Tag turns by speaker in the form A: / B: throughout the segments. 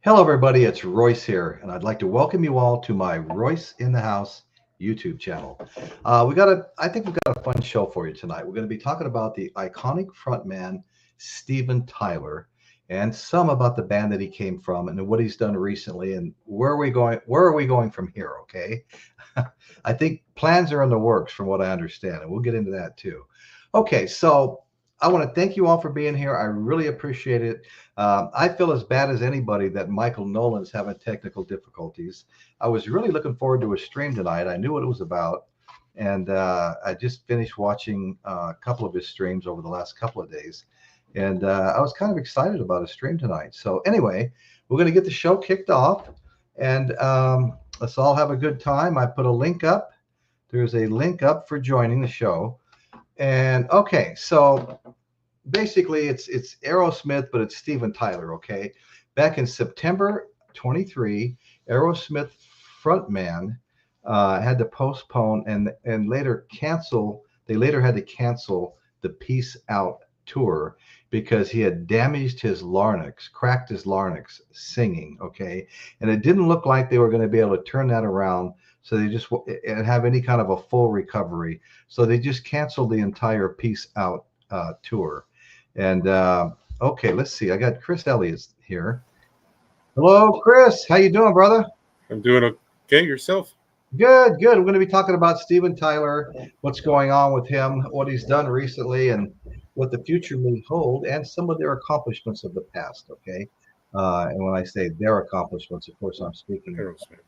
A: Hello, everybody. It's Royce here, and I'd like to welcome you all to my Royce in the House YouTube channel. I think we've got a fun show for you tonight. We're going to be talking about the iconic frontman, Steven Tyler, and some about the band that he came from and what he's done recently and where are we going? Where are we going from here? Okay. I think plans are in the works from what I understand, and we'll get into that too. Okay, so I want to thank you all for being here. I really appreciate it. I feel as bad as anybody that Michael Nolan's having technical difficulties. I was really looking forward to a stream tonight. I knew what it was about, and I just finished watching a couple of his streams over the last couple of days, and I was kind of excited about a stream tonight. So anyway, we're going to get the show kicked off, and let's all have a good time. I put a link up. There's a link up for joining the show. And okay, so basically it's Aerosmith, but it's Steven Tyler. Okay, back in September 23, Aerosmith frontman had to postpone and later cancel. They later had to cancel the Peace Out tour because he had damaged his larynx, cracked his larynx singing. Okay, and it didn't look like they were going to be able to turn that around. So they just and have any kind of a full recovery. So they just canceled the entire Peace Out tour. And okay, let's see. I got Chris Elliott here. Hello, Chris. How you doing, brother?
B: I'm doing okay. Yourself?
A: Good, good. We're going to be talking about Steven Tyler, what's going on with him, what he's done recently, and what the future may hold, and some of their accomplishments of the past. Okay. And when I say their accomplishments, of course, I'm speaking
B: Aerosmith.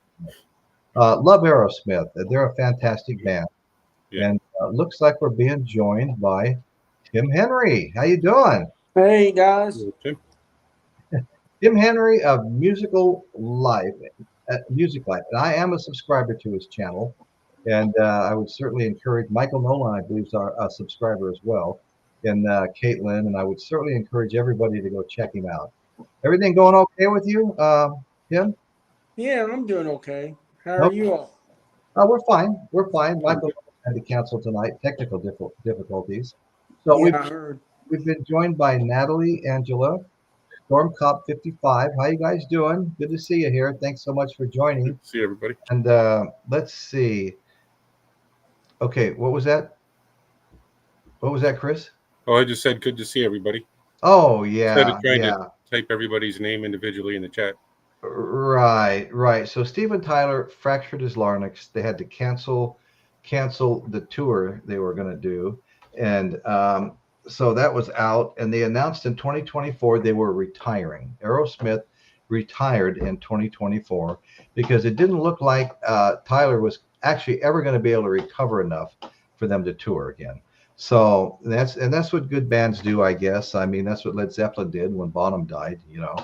A: Love Aerosmith. They're a fantastic band.
B: Yeah.
A: And looks like we're being joined by Tim Henry. How you doing?
C: Hey guys.
B: Tim?
A: Tim Henry of Musical Life, Music Life. And I am a subscriber to his channel. And I would certainly encourage Michael Nolan, I believe, is a subscriber as well. And Caitlin. And I would certainly encourage everybody to go check him out. Everything going okay with you, Tim?
C: Yeah, I'm doing okay. How are you all?
A: We're fine. We're fine. Michael had to cancel tonight, technical difficulties. So
C: Yeah, I heard.
A: we've been joined by Natalie, Angela, Storm Cop 55. How you guys doing? Good to see you here. Thanks so much for joining.
B: Good to see everybody.
A: And let's see. Okay, what was that? What was that, Chris?
B: Oh, I just said good to see everybody.
A: Oh,
B: Instead
A: yeah,
B: of trying
A: yeah.
B: to type everybody's name individually in the chat.
A: Right, right. So Steven Tyler fractured his larynx. They had to cancel the tour they were going to do, and so that was out. And they announced in 2024 they were retiring. Aerosmith retired in 2024 because it didn't look like Tyler was actually ever going to be able to recover enough for them to tour again. So that's what good bands do, I guess. I mean, that's what Led Zeppelin did when Bonham died. You know.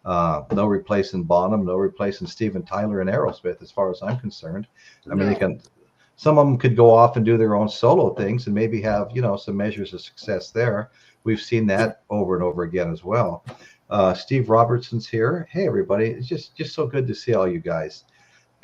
A: No replacing Bonham, no replacing Steven Tyler and Aerosmith, as far as I'm concerned. I mean, some of them could go off and do their own solo things and maybe have, some measures of success there. We've seen that over and over again as well. Steve Robertson's here. Hey, everybody. It's just so good to see all you guys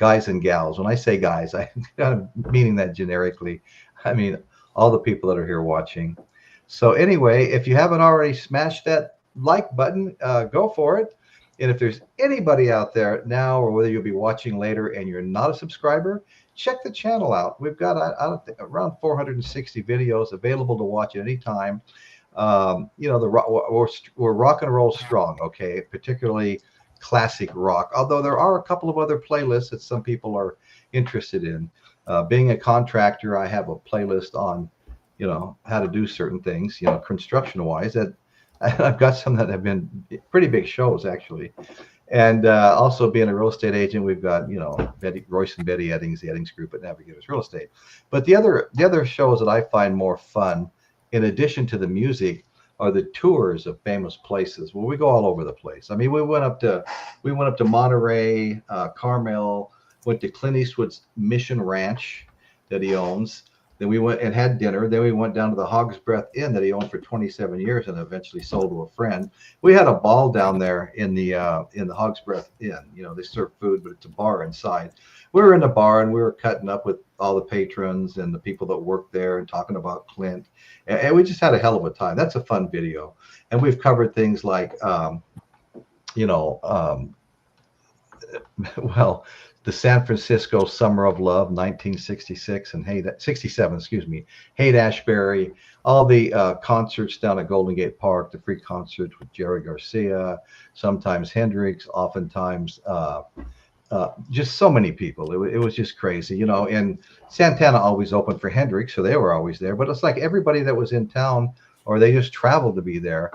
A: and gals. When I say guys, I'm kind of meaning that generically. I mean, all the people that are here watching. So anyway, if you haven't already smashed that like button, go for it. And if there's anybody out there now, or whether you'll be watching later and you're not a subscriber, check the channel out. We've got around 460 videos available to watch at any time. We're rock and roll strong, okay, particularly classic rock, although there are a couple of other playlists that some people are interested in. Being a contractor, I have a playlist on, how to do certain things, construction-wise, that I've got some that have been pretty big shows, actually. And also being a real estate agent, we've got, Royce and Betty Eddings, the Eddings Group at Navigators Real Estate. But the other shows that I find more fun, in addition to the music, are the tours of famous places where we go all over the place. I mean, we went up to Monterey, Carmel, went to Clint Eastwood's Mission Ranch that he owns. Then we went and had dinner. Then we went down to the Hog's Breath Inn that he owned for 27 years and eventually sold to a friend. We had a ball down there in the Hog's Breath Inn. They serve food, but it's a bar inside. We were in the bar and we were cutting up with all the patrons and the people that work there and talking about Clint. And we just had a hell of a time. That's a fun video. And we've covered things like, well, the San Francisco Summer of Love, 1966, and 67, excuse me, Haight-Ashbury, all the concerts down at Golden Gate Park, the free concerts with Jerry Garcia, sometimes Hendrix, oftentimes just so many people. It was just crazy, you know. And Santana always opened for Hendrix, so they were always there. But it's like everybody that was in town or they just traveled to be there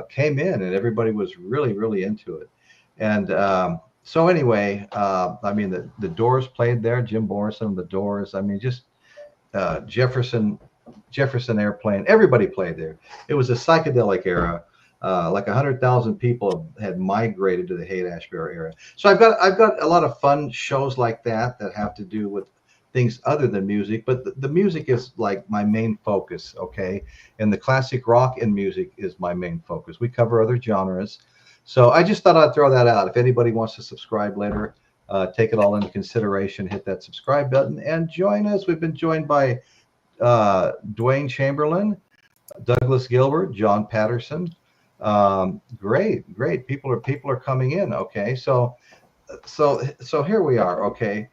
A: came in, and everybody was really, really into it. And so anyway, I mean, the Doors played there, Jim Morrison, the Doors. I mean, just Jefferson Airplane, everybody played there. It was a psychedelic era. Like 100,000 people had migrated to the Haight-Ashbury area. So I've got a lot of fun shows like that have to do with things other than music, but the music is like my main focus, okay? And the classic rock and music is my main focus. We cover other genres. So I just thought I'd throw that out. If anybody wants to subscribe later, take it all into consideration, hit that subscribe button and join us. We've been joined by Dwayne Chamberlain, Douglas Gilbert, John Patterson. Great. People are coming in. Okay. So here we are. Okay.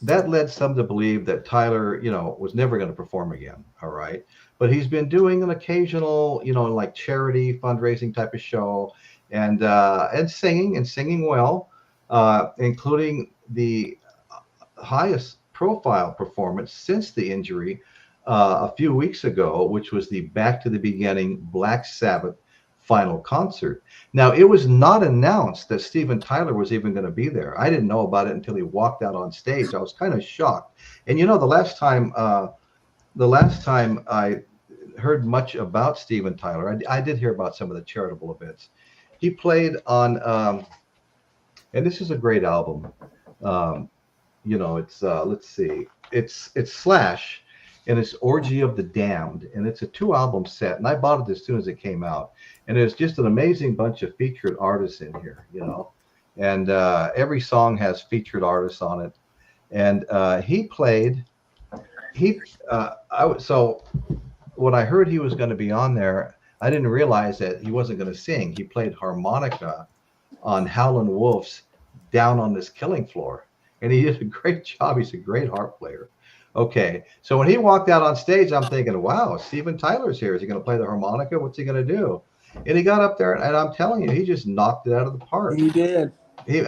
A: That led some to believe that Tyler, you know, was never going to perform again. All right. But he's been doing an occasional, you know, like charity fundraising type of show and singing well, including the highest profile performance since the injury a few weeks ago, which was the Back to the Beginning Black Sabbath final concert. Now, it was not announced that Steven Tyler was even going to be there. I didn't know about it until he walked out on stage. I was kind of shocked. And you know, the last time I heard much about Steven Tyler, I did hear about some of the charitable events. He played on, and this is a great album. You know, it's let's see, it's Slash. And it's Orgy of the Damned, and it's a 2-album set. And I bought it as soon as it came out. And there's just an amazing bunch of featured artists in here, you know. And every song has featured artists on it. And so when I heard he was going to be on there, I didn't realize that he wasn't going to sing. He played harmonica on Howlin' Wolf's Down on This Killing Floor. And he did a great job. He's a great harp player. Okay, so when he walked out on stage, I'm thinking, wow, Steven Tyler's here. Is he going to play the harmonica? What's he going to do? And he got up there, and I'm telling you, he just knocked it out of the park.
C: He did.
A: He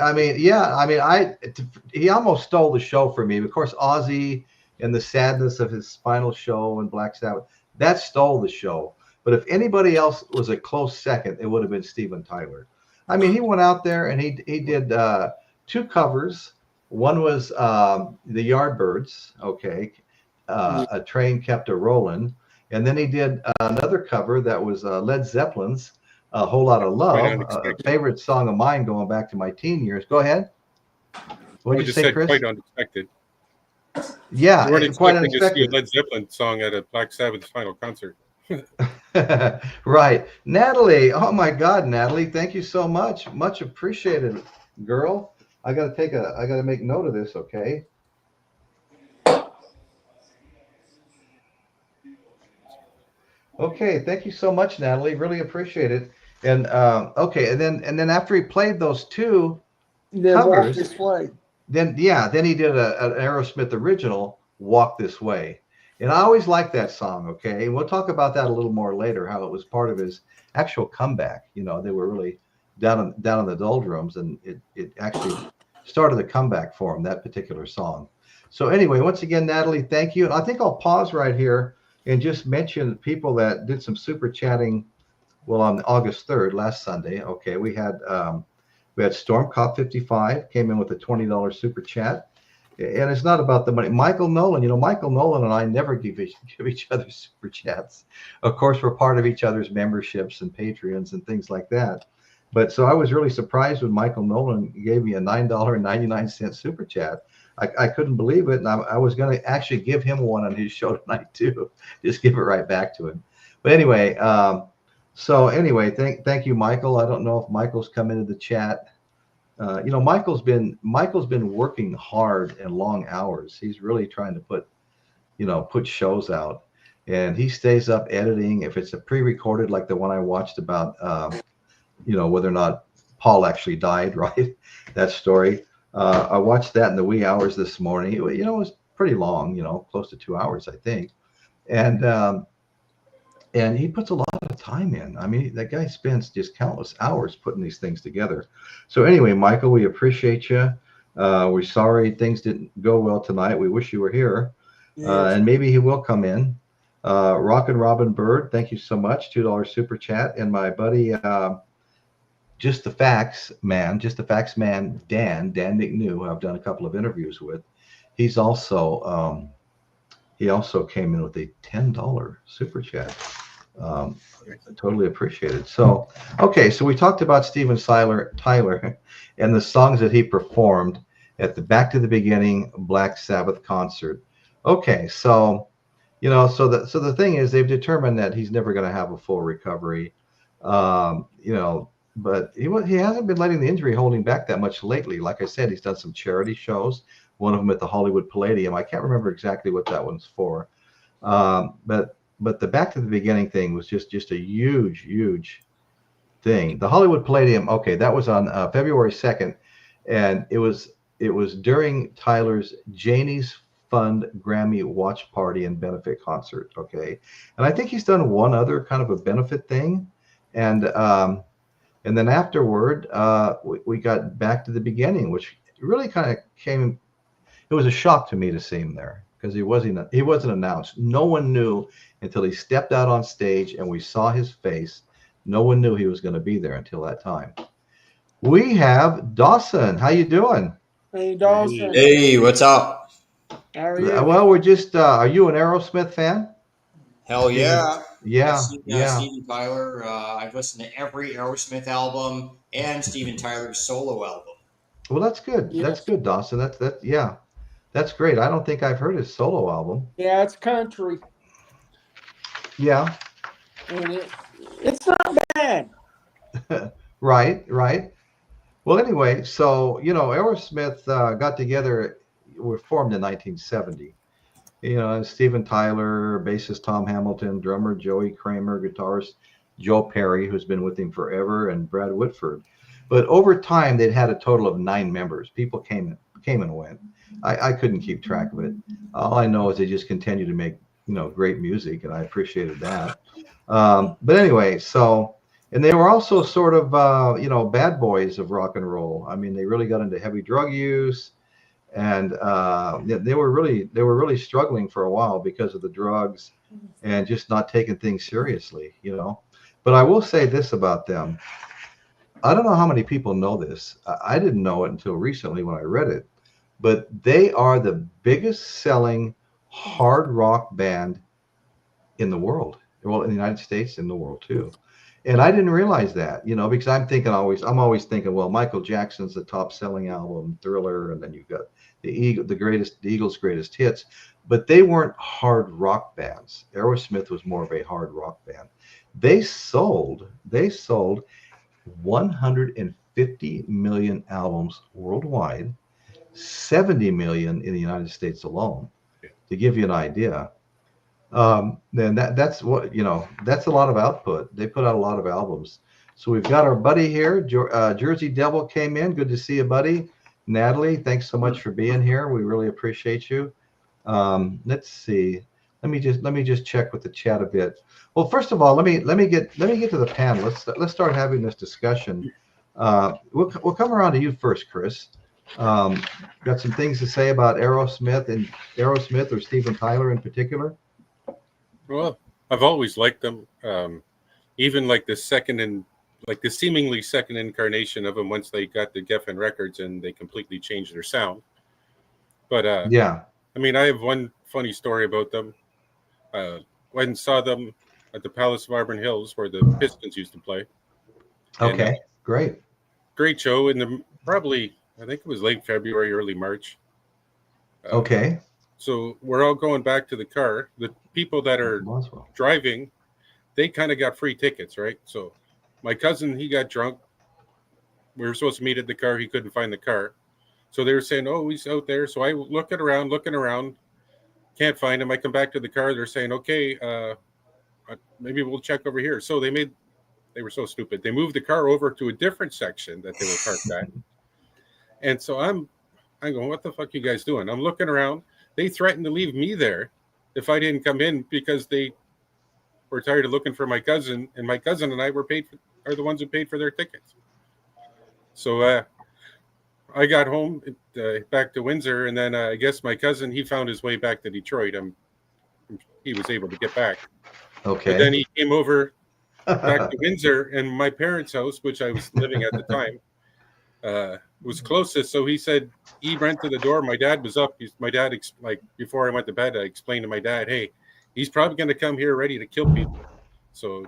A: almost stole the show for me. Of course, Ozzy and the sadness of his final show and Black Sabbath, that stole the show. But if anybody else was a close second, it would have been Steven Tyler. I mean, he went out there and he did 2 covers. One was the Yardbirds, okay, A Train Kept-A-Rollin', and then he did another cover that was Led Zeppelin's A Whole Lotta Love, a favorite song of mine going back to my teen years. Go ahead. What did you say, Chris?
B: Quite unexpected.
A: Yeah,
B: you weren't
A: quite
B: expecting to see a
A: unexpected.
B: Led Zeppelin song at a Black Sabbath final concert.
A: Right. Natalie, oh my God, Natalie, thank you so much. Much appreciated, girl. I gotta make note of this, okay? Okay, thank you so much, Natalie. Really appreciate it. And okay, and then after he played those 2 covers, then he did an Aerosmith original, Walk This Way. And I always liked that song, okay? And we'll talk about that a little more later, how it was part of his actual comeback. You know, they were really down in the doldrums, and it actually started the comeback for him, that particular song. So anyway, once again, Natalie, thank you. I think I'll pause right here and just mention people that did some super chatting. Well, on August 3rd, last Sunday, okay, we had Storm Cop 55 came in with a $20 super chat. And it's not about the money. Michael Nolan, you know, Michael Nolan and I never give each other super chats. Of course, we're part of each other's memberships and Patreons and things like that. But so I was really surprised when Michael Nolan gave me a $9.99 super chat. I couldn't believe it. And I was going to actually give him one on his show tonight, too. Just give it right back to him. But anyway, thank you, Michael. I don't know if Michael's come into the chat. You know, Michael's been working hard and long hours. He's really trying to put shows out, and he stays up editing. If it's a pre-recorded like the one I watched about, you know, whether or not Paul actually died, right? That story. I watched that in the wee hours this morning. It was pretty long, close to 2 hours, I think. And he puts a lot of time in. I mean, that guy spends just countless hours putting these things together. So anyway, Michael, we appreciate you. We're sorry things didn't go well tonight. We wish you were here,
C: Yes.
A: and maybe he will come in. Rockin' Robin Bird, thank you so much. $2 super chat, and my buddy, just the facts man, Dan McNew, who I've done a couple of interviews with. He also came in with a $10 super chat. Totally appreciated. So, okay, so we talked about Steven Tyler and the songs that he performed at the Back to the Beginning Black Sabbath concert. Okay, so the thing is, they've determined that he's never going to have a full recovery. But he hasn't been letting the injury hold him back that much lately. Like I said, he's done some charity shows. One of them at the Hollywood Palladium. I can't remember exactly what that one's for. But the Back to the Beginning thing was just a huge thing. The Hollywood Palladium, okay, that was on February 2nd, and it was during Tyler's Janie's Fund Grammy watch party and benefit concert. Okay, and I think he's done one other kind of a benefit thing, and then afterward we got Back to the Beginning, which really kind of came. It was a shock to me to see him there because he wasn't announced. No one knew until he stepped out on stage and we saw his face. No one knew he was going to be there until that time. We have Dawson. How you doing?
C: Hey, Dawson.
D: Hey, what's up?
C: How are you?
A: Well, we're just. Are you an Aerosmith fan?
D: Hell yeah.
A: Yeah.
D: Steven Tyler. I've listened to every Aerosmith album and Steven Tyler's solo album.
A: Well, that's good.
C: Yes.
A: That's good, Dawson. Yeah. That's great. I don't think I've heard his solo album.
C: Yeah, it's country.
A: Yeah.
C: And it's not bad.
A: Right. Well, anyway, so, Aerosmith got together, were formed in 1970. Steven Tyler, bassist Tom Hamilton, drummer Joey Kramer, guitarist Joe Perry, who's been with him forever, and Brad Whitford. But over time, they'd had a total of 9 members. People came and went. I couldn't keep track of it. All I know is they just continue to make, great music, and I appreciated that. But anyway, and they were also sort of, bad boys of rock and roll. I mean, they really got into heavy drug use, and they were really struggling for a while because of the drugs and just not taking things seriously, But I will say this about them. I don't know how many people know this. I didn't know it until recently when I read it, but they are the biggest selling hard rock band in the world. Well, in the United States, in the world too. And I didn't realize that, because I'm always thinking, well, Michael Jackson's the top selling album, Thriller, and then you've got the Eagles' greatest hits, but they weren't hard rock bands. Aerosmith was more of a hard rock band. They sold 150 million albums worldwide, 70 million in the United States alone, to give you an idea. Then that's what, that's a lot of output. They put out a lot of albums. So we've got our buddy here, Jersey Devil came in. Good to see you, buddy. Natalie, thanks so much for being here. We really appreciate you. Let's see. Let me just check with the chat a bit. Well, first of all, let me get to the panel. Let's start having this discussion. We'll come around to you first, Chris. Got some things to say about Aerosmith or Steven Tyler in particular?
B: Well, I've always liked them. Even like the seemingly second incarnation of them once they got the Geffen Records and they completely changed their sound. But
A: yeah,
B: I mean, I have one funny story about them. Went and saw them at the Palace of Auburn Hills where the Pistons used to play.
A: Okay,
B: and, great show. Probably, I think it was late February, early March.
A: Okay.
B: So we're all going back to the car. The people that are driving, they kind of got free tickets, right? So my cousin, he got drunk. We were supposed to meet at the car. He couldn't find the car. So they were saying, oh, he's out there. So I looking around, can't find him. I come back to the car. They're saying, okay, maybe we'll check over here. So they made They were so stupid. They moved the car over to a different section that they were parked at. And so I'm going, what the fuck you guys doing? I'm looking around. They threatened to leave me there if I didn't come in because they were tired of looking for my cousin, and my cousin and I are the ones who paid for their tickets. So I got home back to Windsor, and then I guess my cousin, he found his way back to Detroit. He was able to get back.
A: Okay.
B: But then he came over back to Windsor, and my parents' house, which I was living at the time, was closest. So he said he ran to the door. My dad was up. My dad, like before I went to bed, I explained to my dad, "Hey, he's probably going to come here ready to kill people. So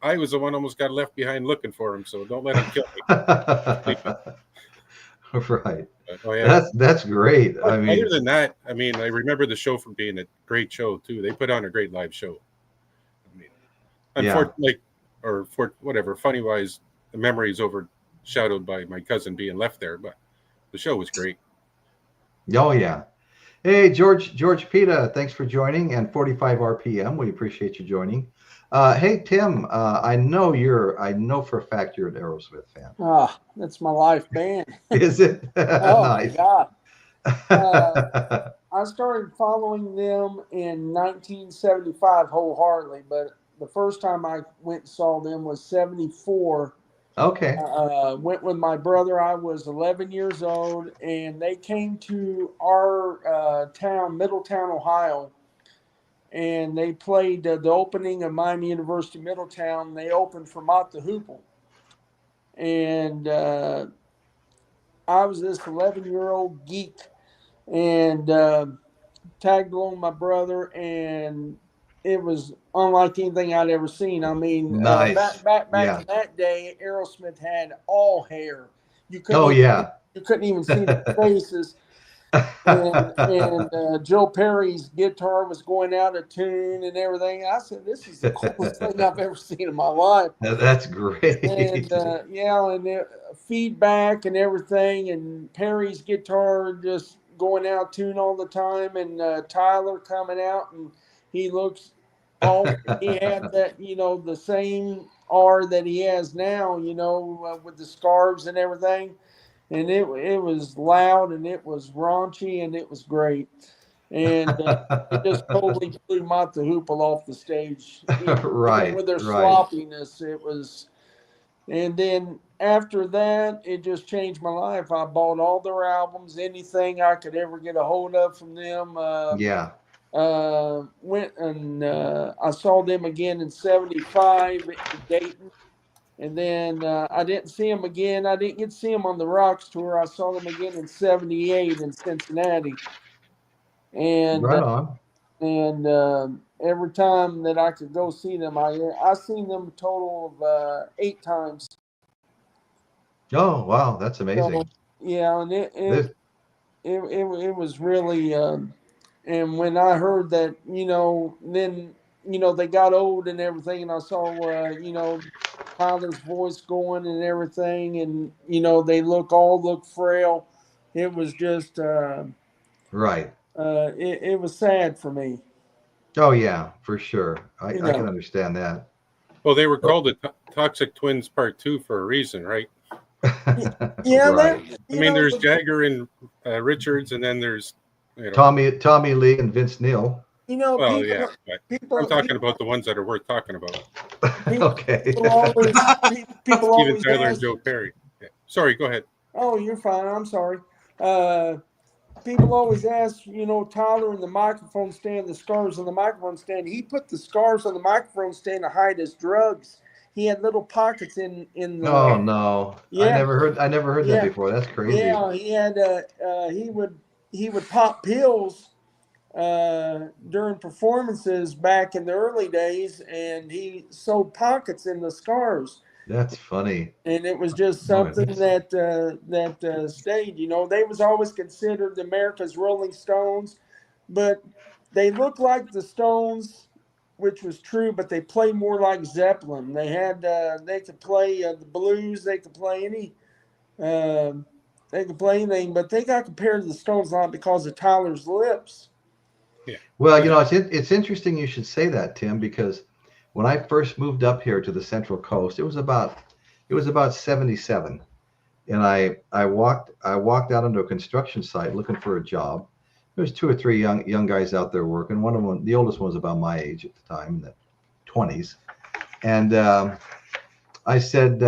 B: I was the one almost got left behind looking for him. So don't let him kill me."
A: Right.
B: Oh yeah,
A: that's great. I mean,
B: other than that, I mean, I remember the show from being a great show too. They put on a great live show. I mean, unfortunately, or for whatever, funny wise, the memory is overshadowed by my cousin being left there, but the show was great.
A: Oh yeah. Hey, George Pita, thanks for joining, and 45 RPM. We appreciate you joining. Hey, Tim, I know for a fact you're an Aerosmith fan.
C: Oh, that's my life band.
A: Is it?
C: Oh,
A: Nice.
C: my God. I started following them in 1975 wholeheartedly, but the first time I went and saw them was 74.
A: Okay.
C: Went with my brother. I was 11 years old, and they came to our town, Middletown, Ohio, and they played the opening of Miami University Middletown. They opened for Mott the Hoople, and I was this 11-year-old geek, and tagged along with my brother, and it was unlike anything I'd ever seen. I mean,
A: nice.
C: back in that day, Aerosmith had all hair. You couldn't even see their faces. And Joe Perry's guitar was going out of tune and everything. I said, "This is the coolest thing I've ever seen in my life."
A: That's great.
C: And and feedback and everything, and Perry's guitar just going out tune all the time, and Tyler coming out, and he looks he had that, the same R that he has now, with the scarves and everything. And it was loud, and it was raunchy, and it was great. And it just totally blew Mott the Hoople off the stage.
A: Right.
C: With their sloppiness, it was. And then after that, it just changed my life. I bought all their albums, anything I could ever get a hold of from them. Went and I saw them again in 75 in Dayton. And then I didn't see them again. I didn't get to see them on the Rocks tour. I saw them again in 78 in Cincinnati. And
A: right on.
C: And every time that I could go see them, I seen them a total of 8 times.
A: Oh wow, that's amazing.
C: So, yeah, and it was really. And when I heard that, then they got old and everything, and I saw Tyler's voice going and everything, and they all look frail. It was just
A: right.
C: It was sad for me.
A: Oh yeah, for sure. I can understand that.
B: Well, they were called the Toxic Twins Part 2 for a reason, right?
C: Yeah,
A: right.
B: I mean, there's Jagger and Richards, and then there's
A: Tommy Lee and Vince Neil.
B: Well, I'm talking about the ones that are worth talking about.
A: Okay.
C: People always
B: Steven Tyler and Joe Perry. Yeah. Sorry, go ahead.
C: Oh, you're fine. I'm sorry. People always ask, Tyler and the microphone stand, the scarves on the microphone stand. He put the scarves on the microphone stand to hide his drugs. He had little pockets in the.
A: Oh no! Yeah. I never heard that before. That's crazy.
C: Yeah, he had. He would pop pills during performances back in the early days, and he sewed pockets in the scarves.
A: That's funny.
C: And it was just something that stayed. They was always considered America's Rolling Stones, but they looked like the Stones, which was true, but they played more like Zeppelin. They had they could play the blues, they could play anything, but they got compared to the Stones a lot because of Tyler's lips.
A: Yeah. Well, it's interesting you should say that, Tim, because when I first moved up here to the Central Coast, it was about 77, and I walked out onto a construction site looking for a job. There was two or three young guys out there working. One of them, the oldest one, was about my age at the time, in the 20s, and I said,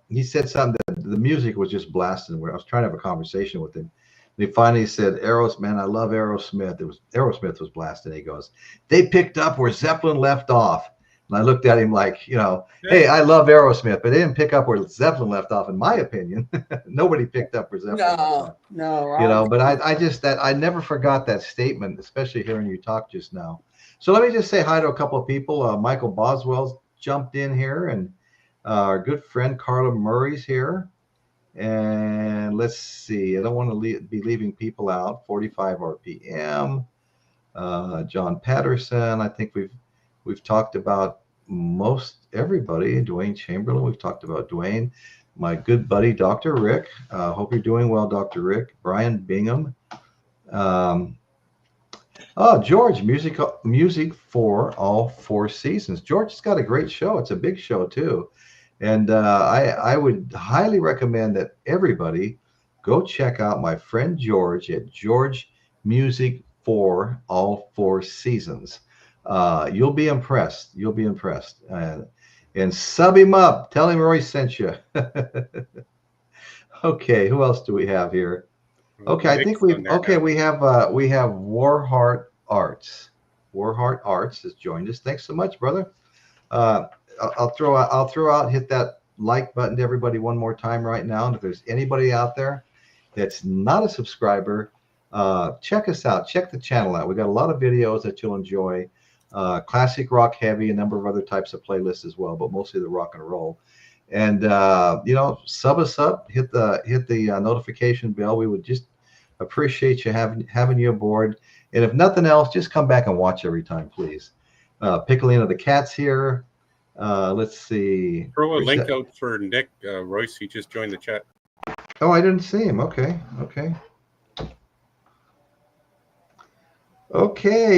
A: he said something that the music was just blasting. Where I was trying to have a conversation with him. And he finally said, Aerosmith, man, I love Aerosmith. Aerosmith was blasting. He goes, they picked up where Zeppelin left off. And I looked at him like, hey, I love Aerosmith, but they didn't pick up where Zeppelin left off, in my opinion. Nobody picked up where Zeppelin left off.
C: No.
A: But I never forgot that statement, especially hearing you talk just now. So let me just say hi to a couple of people. Michael Boswell's jumped in here, and our good friend Carla Murray's here. And let's see, I don't want to be leaving people out. 45 RPM. John Patterson. I think we've talked about most everybody. Dwayne Chamberlain. We've talked about Dwayne. My good buddy, Dr. Rick. Hope you're doing well, Dr. Rick. Brian Bingham. George, music for all four seasons. George has got a great show. It's a big show too. And I would highly recommend that everybody go check out my friend George at George Music for All Four Seasons. You'll be impressed. You'll be impressed. And sub him up. Tell him Roy sent you. Okay, who else do we have here? Okay, I think we have Warheart Arts. Warheart Arts has joined us. Thanks so much, brother. I'll throw out, hit that like button to everybody one more time right now. And if there's anybody out there that's not a subscriber, check us out. Check the channel out. We got a lot of videos that you'll enjoy. Classic rock, heavy, a number of other types of playlists as well, but mostly the rock and roll. And sub us up, hit the notification bell. We would just appreciate you having you aboard. And if nothing else, just come back and watch every time, please. Piccolino the Cat's here. Let's see.
B: Throw a link out for Nick Royce. He just joined the chat.
A: Oh, I didn't see him. Okay.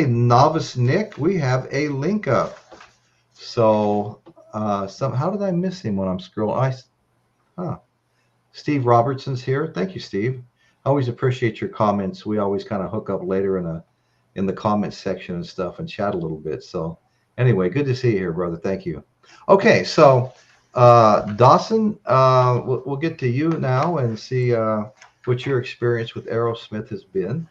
A: Novice Nick, we have a link up. So, how did I miss him when I'm scrolling? Steve Robertson's here. Thank you, Steve. I always appreciate your comments. We always kind of hook up later in the comments section and stuff and chat a little bit. So, anyway, good to see you here, brother. Thank you. Okay, so Dawson, we'll get to you now and see what your experience with Aerosmith has been.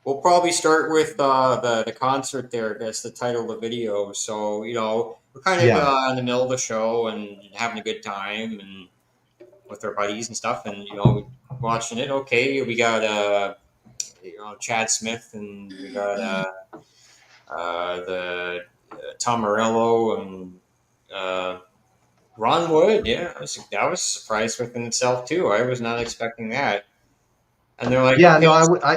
D: We'll probably start with the concert there. That's the title of the video. So, we're kind of in the middle of the show and having a good time and with our buddies and stuff, and watching it. Okay, we got Chad Smith, and we got the Tom Morello and Ron Wood. Yeah, that was a surprise within itself too. I was not expecting that. And they're like,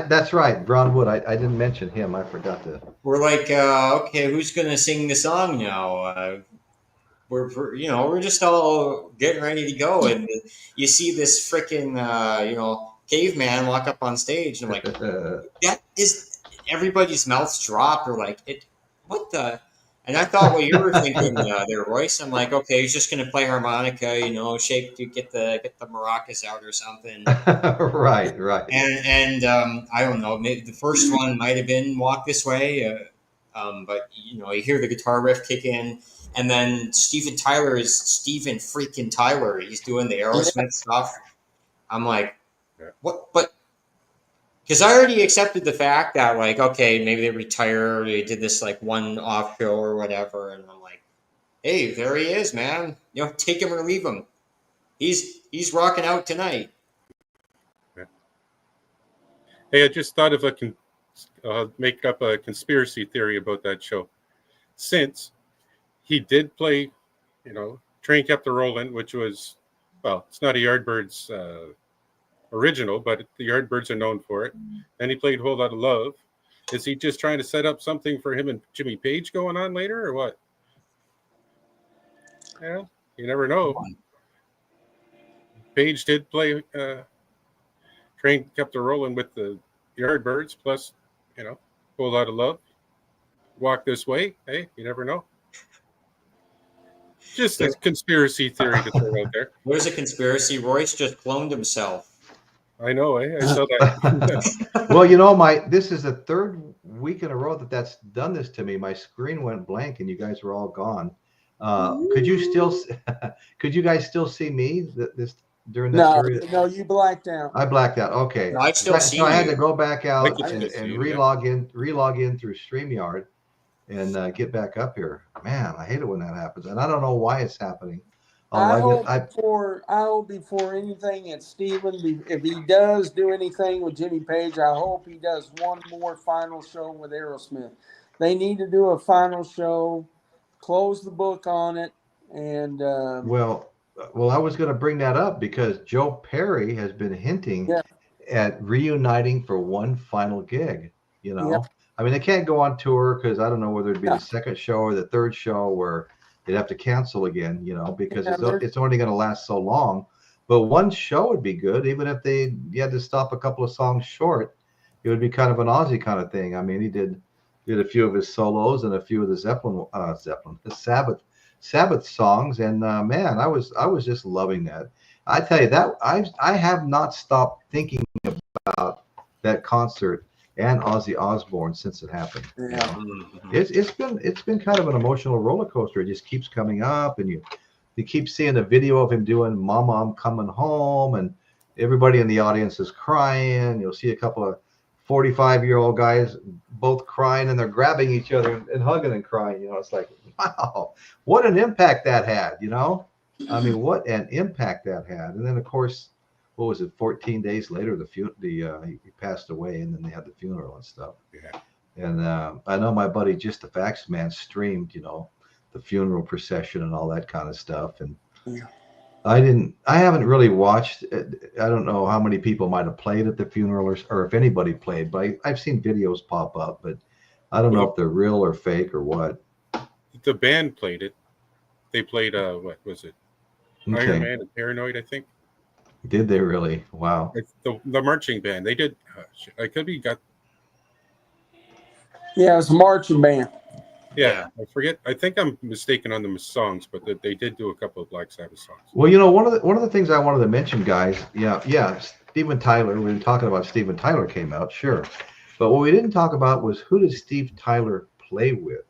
A: that's right, Ron Wood. I didn't mention him. I forgot to.
D: We're like, okay, who's gonna sing the song now? We're just all getting ready to go, and you see this freaking caveman walk up on stage, and I'm like, that is, everybody's mouths drop, or like, what the? And I thought what you were thinking there, Royce. I'm like, okay, he's just gonna play harmonica, shake to get the maracas out or something.
A: Right.
D: And I don't know, maybe the first one might have been Walk This Way, but you hear the guitar riff kick in. And then Steven Tyler is Steven freaking Tyler. He's doing the Aerosmith stuff. I'm like, what? But because I already accepted the fact that, like, okay, maybe they retired, or they did this like one-off show or whatever. And I'm like, hey, there he is, man. Take him or leave him. He's rocking out tonight.
B: Yeah. Hey, I just thought of make up a conspiracy theory about that show. Since he did play, Train Kept-A-Rollin, which was, well, it's not a Yardbirds original, but the Yardbirds are known for it. And he played Whole Lotta Love. Is he just trying to set up something for him and Jimmy Page going on later, or what? Yeah, you never know. Page did play Train Kept-A-Rollin with the Yardbirds, plus, Whole Lotta Love. Walk This Way. Hey, you never know. Just a conspiracy theory to throw out there.
D: There's a conspiracy. Royce just cloned himself.
B: I know. I saw that.
A: Well, this is the third week in a row that's done this to me. My screen went blank, and you guys were all gone. Could you guys still see me this during that period?
C: No, you blacked out.
A: I blacked out. Okay.
D: No, I still see you.
A: I had to go back out and
B: you,
A: relog in through StreamYard and get back up here. Man, I hate it when that happens, and I don't know why it's happening.
C: I hope before anything that Steven, if he does do anything with Jimmy Page, I hope he does one more final show with Aerosmith. They need to do a final show, close the book on it, and
A: well, I was going to bring that up because Joe Perry has been hinting at reuniting for one final gig. I mean, they can't go on tour because I don't know whether it'd be the second show or the third show where they'd have to cancel again, because it's only going to last so long. But one show would be good, even if you had to stop a couple of songs short. It would be kind of an Ozzy kind of thing. I mean, he did a few of his solos and a few of the the Sabbath songs, and man, I was just loving that. I tell you that I have not stopped thinking about that concert and Ozzy Osbourne since it happened.
C: Yeah.
A: It's been kind of an emotional roller coaster. It just keeps coming up, and you keep seeing a video of him doing "Mama, I'm Coming Home," and everybody in the audience is crying. You'll see a couple of 45-year-old guys both crying, and they're grabbing each other and hugging and crying. It's like, wow, what an impact that had. I mean, what an impact that had. And then, of course, what was it? 14 days later, he passed away, and then they had the funeral and stuff.
B: Yeah.
A: And I know my buddy, Just the Facts Man, streamed, the funeral procession and all that kind of stuff. And I haven't really watched. I don't know how many people might have played at the funeral or if anybody played, but I've seen videos pop up, but I don't know if they're real or fake or what.
B: The band played it. They played, what was it?
A: Okay.
B: Iron Man and Paranoid, I think.
A: Did they really? Wow.
B: It's the marching band. They did. I could be got.
C: Yeah, it's a marching band.
B: Yeah, I forget. I think I'm mistaken on the songs, but they did do a couple of Black Sabbath songs.
A: Well, one of the things I wanted to mention, guys. Yeah. Steven Tyler. We were talking about Steven Tyler came out, sure, but what we didn't talk about was who did Steve Tyler play with?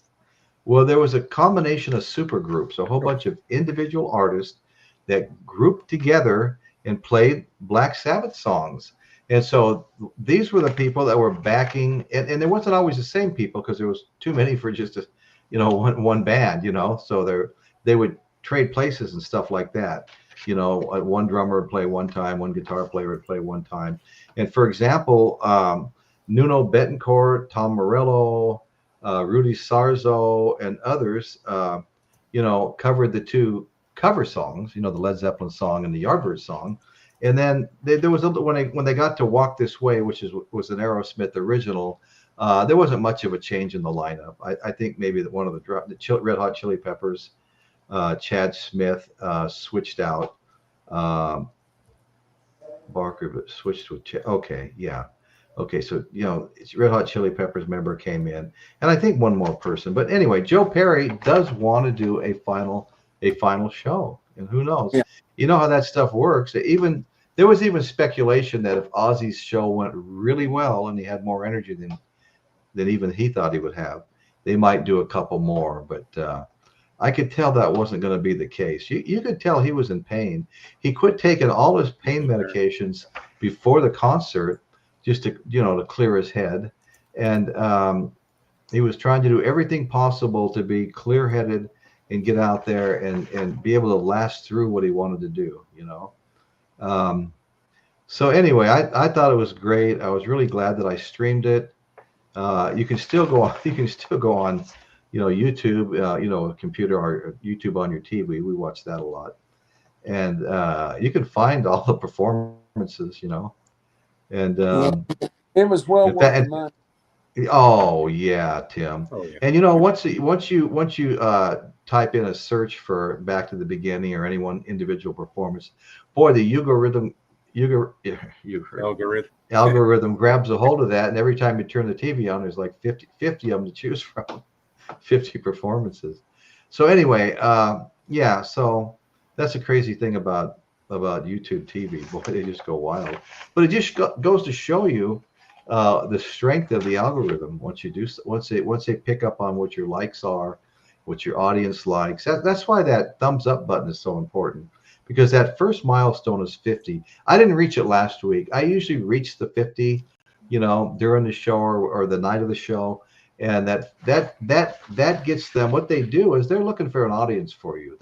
A: Well, there was a combination of supergroups, a whole bunch of individual artists that grouped together and played Black Sabbath songs. And so these were the people that were backing, and there wasn't always the same people because there was too many for just one band, so they would trade places and stuff like that. One drummer would play one time, one guitar player would play one time. And for example, Nuno Bettencourt, Tom Morello, Rudy Sarzo, and others, covered the two cover songs, the Led Zeppelin song and the Yardbirds song. And then there was when they got to Walk This Way, which was an Aerosmith original, there wasn't much of a change in the lineup. I think maybe that one of the Red Hot Chili Peppers, Chad Smith, switched out. Barker switched with okay, yeah. Okay, so it's Red Hot Chili Peppers member came in, and I think one more person. But anyway, Joe Perry does want to do a final show, and who knows?
C: Yeah.
A: You know how that stuff works. There was even speculation that if Ozzy's show went really well and he had more energy than even he thought he would have, they might do a couple more. But I could tell that wasn't going to be the case. You could tell he was in pain. He quit taking all his pain medications before the concert just to clear his head, and he was trying to do everything possible to be clear-headed and get out there and be able to last through what he wanted to do. So anyway, I thought it was great. I was really glad that I streamed it. You can still go on. You can still go on, YouTube. Computer or YouTube on your TV. We watch that a lot, and you can find all the performances. And
C: it was well worth the money.
A: Oh yeah, Tim.
B: Oh, yeah.
A: And once you type in a search for Back to the Beginning or any one individual performance, boy, the algorithm grabs a hold of that, and every time you turn the TV on, there's like 50 of them to choose from, 50 performances. So anyway, yeah, so that's a crazy thing about YouTube TV. Boy, they just go wild. But it just goes to show you the strength of the algorithm. Once they pick up on what your likes are, what your audience likes. That's why that thumbs up button is so important, because that first milestone is 50. I didn't reach it last week. I usually reach the 50, during the show or the night of the show. And that gets them. What they do is they're looking for an audience for you.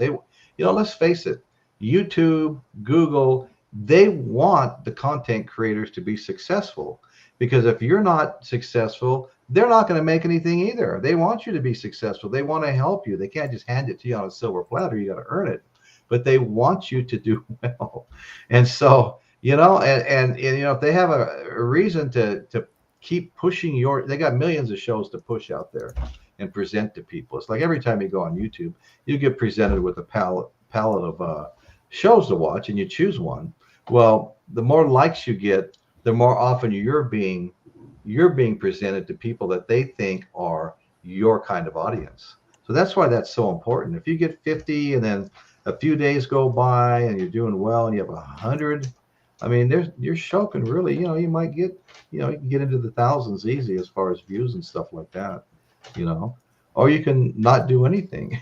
A: Let's face it, YouTube, Google, they want the content creators to be successful, because if you're not successful, they're not going to make anything either. They want you to be successful. They want to help you. They can't just hand it to you on a silver platter. You got to earn it, but they want you to do well. And so, and if they have a reason to keep pushing they got millions of shows to push out there and present to people. It's like every time you go on YouTube, you get presented with a palette of shows to watch, and you choose one. Well, the more likes you get, the more often you're being presented to people that they think are your kind of audience. So that's why that's so important. If you get 50 and then a few days go by and you're doing well and you have 100, I mean, your show can really, you might get, you can get into the thousands easy as far as views and stuff like that, or you can not do anything.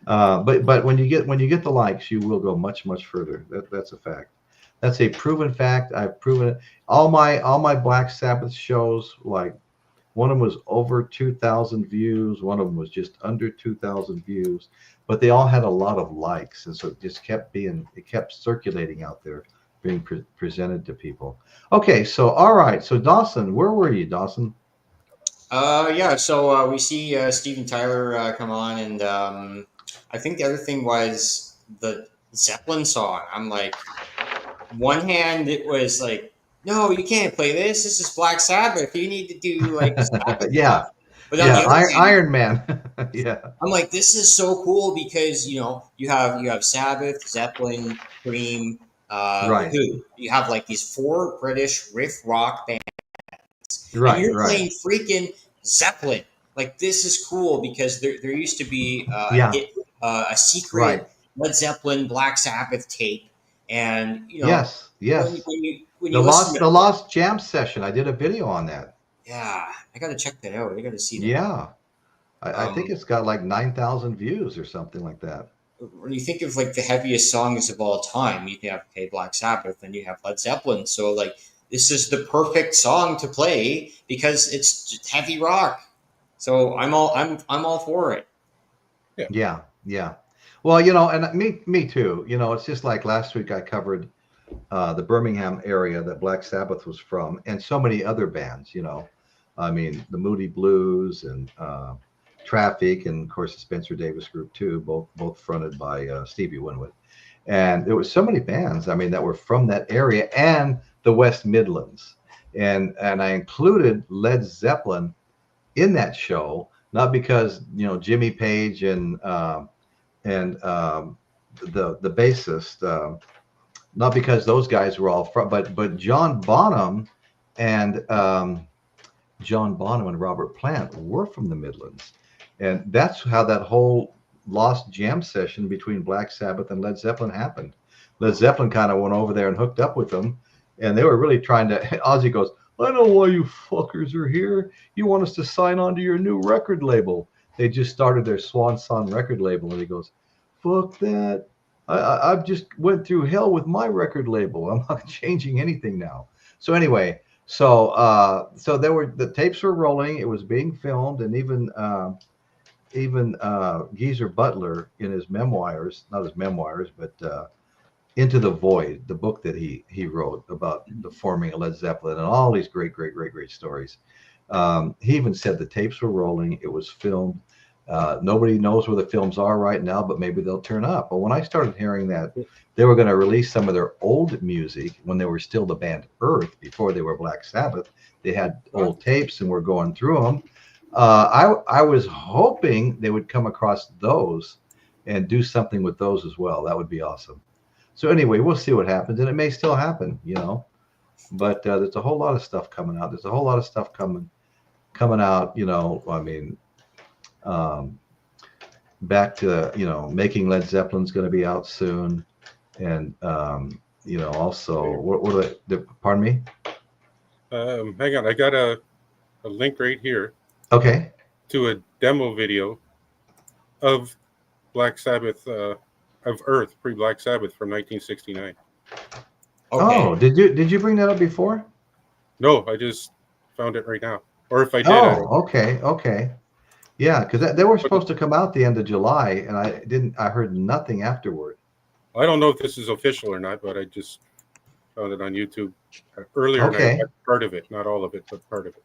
A: But when you get the likes, you will go much, much further. That's a fact. That's a proven fact. I've proven it. All my Black Sabbath shows, like one of them was over 2,000 views, one of them was just under 2,000 views, but they all had a lot of likes, and so it just kept circulating out there, being presented to people. Okay, so all right, so Dawson, where were you, Dawson?
D: Yeah, so we see Steven Tyler come on, and I think the other thing was the Zeppelin song. I'm like, one hand it was like, no, you can't play this. This is Black Sabbath. You need to do like Sabbath
A: yeah,
D: stuff. But on the other hand,
A: Iron Man. Yeah,
D: I'm like, this is so cool because you have Sabbath, Zeppelin, Cream,
A: right,
D: Who. You have like these 4 British riff rock bands.
A: right,
D: And you're
A: right.
D: playing freaking Zeppelin. Like, this is cool because there used to be
A: Yeah.
D: a secret
A: Right.
D: Led Zeppelin Black Sabbath tape, and
A: Yes.
D: when
A: The
D: you listen to,
A: lost jam session. I did a video on that.
D: yeah, I got to check that out. I got to see that.
A: Yeah, I think it's got like 9,000 views or something like that.
D: When you think of like the heaviest songs of all time, you have Black Sabbath, and you have Led Zeppelin. So like, this is the perfect song to play because it's just heavy rock. So I'm all for it.
A: Yeah. Well, and me too. It's just like last week I covered the Birmingham area that Black Sabbath was from, and so many other bands. I mean, the Moody Blues and Traffic, and of course the Spencer Davis Group too, both fronted by Stevie Winwood. And there were so many bands, I mean, that were from that area and the West Midlands. And I included Led Zeppelin in that show, not because Jimmy Page and the bassist, not because those guys were all from, but John Bonham and Robert Plant were from the Midlands. And that's how that whole lost jam session between Black Sabbath and Led Zeppelin happened. Led Zeppelin kind of went over there and hooked up with them, and they were really trying to. Ozzy goes, I know why you fuckers are here. You want us to sign on to your new record label. They just started their Swan Song record label, and he goes, fuck that. I've just went through hell with my record label. I'm not changing anything now. So anyway, so the tapes were rolling. It was being filmed, and even Geezer Butler in his memoirs, not his memoirs, but Into the Void, the book that he wrote about the forming of Led Zeppelin and all these great stories. He even said the tapes were rolling. It was filmed. Nobody knows where the films are right now, but maybe they'll turn up. But when I started hearing that they were going to release some of their old music when they were still the band Earth, before they were Black Sabbath, they had old tapes and were going through them. I was hoping they would come across those and do something with those as well. That would be awesome. So anyway, we'll see what happens, and it may still happen, But there's a whole lot of stuff coming out. There's a whole lot of stuff coming out. I mean, back to, you know, Making Led Zeppelin's going to be out soon. And, you know, also, what are pardon me?
B: Hang on. I got a link right here.
A: Okay.
B: To a demo video of Black Sabbath, of Earth, pre-Black Sabbath from 1969.
D: Okay.
A: Oh, did you bring that up before?
B: No, I just found it right now. Or if I did,
A: okay. Yeah, because they were supposed to come out the end of July, and I heard nothing afterward.
B: I don't know if this is official or not, but I just found it on YouTube earlier.
A: Okay.
B: And I watched part of it, not all of it, but part of it.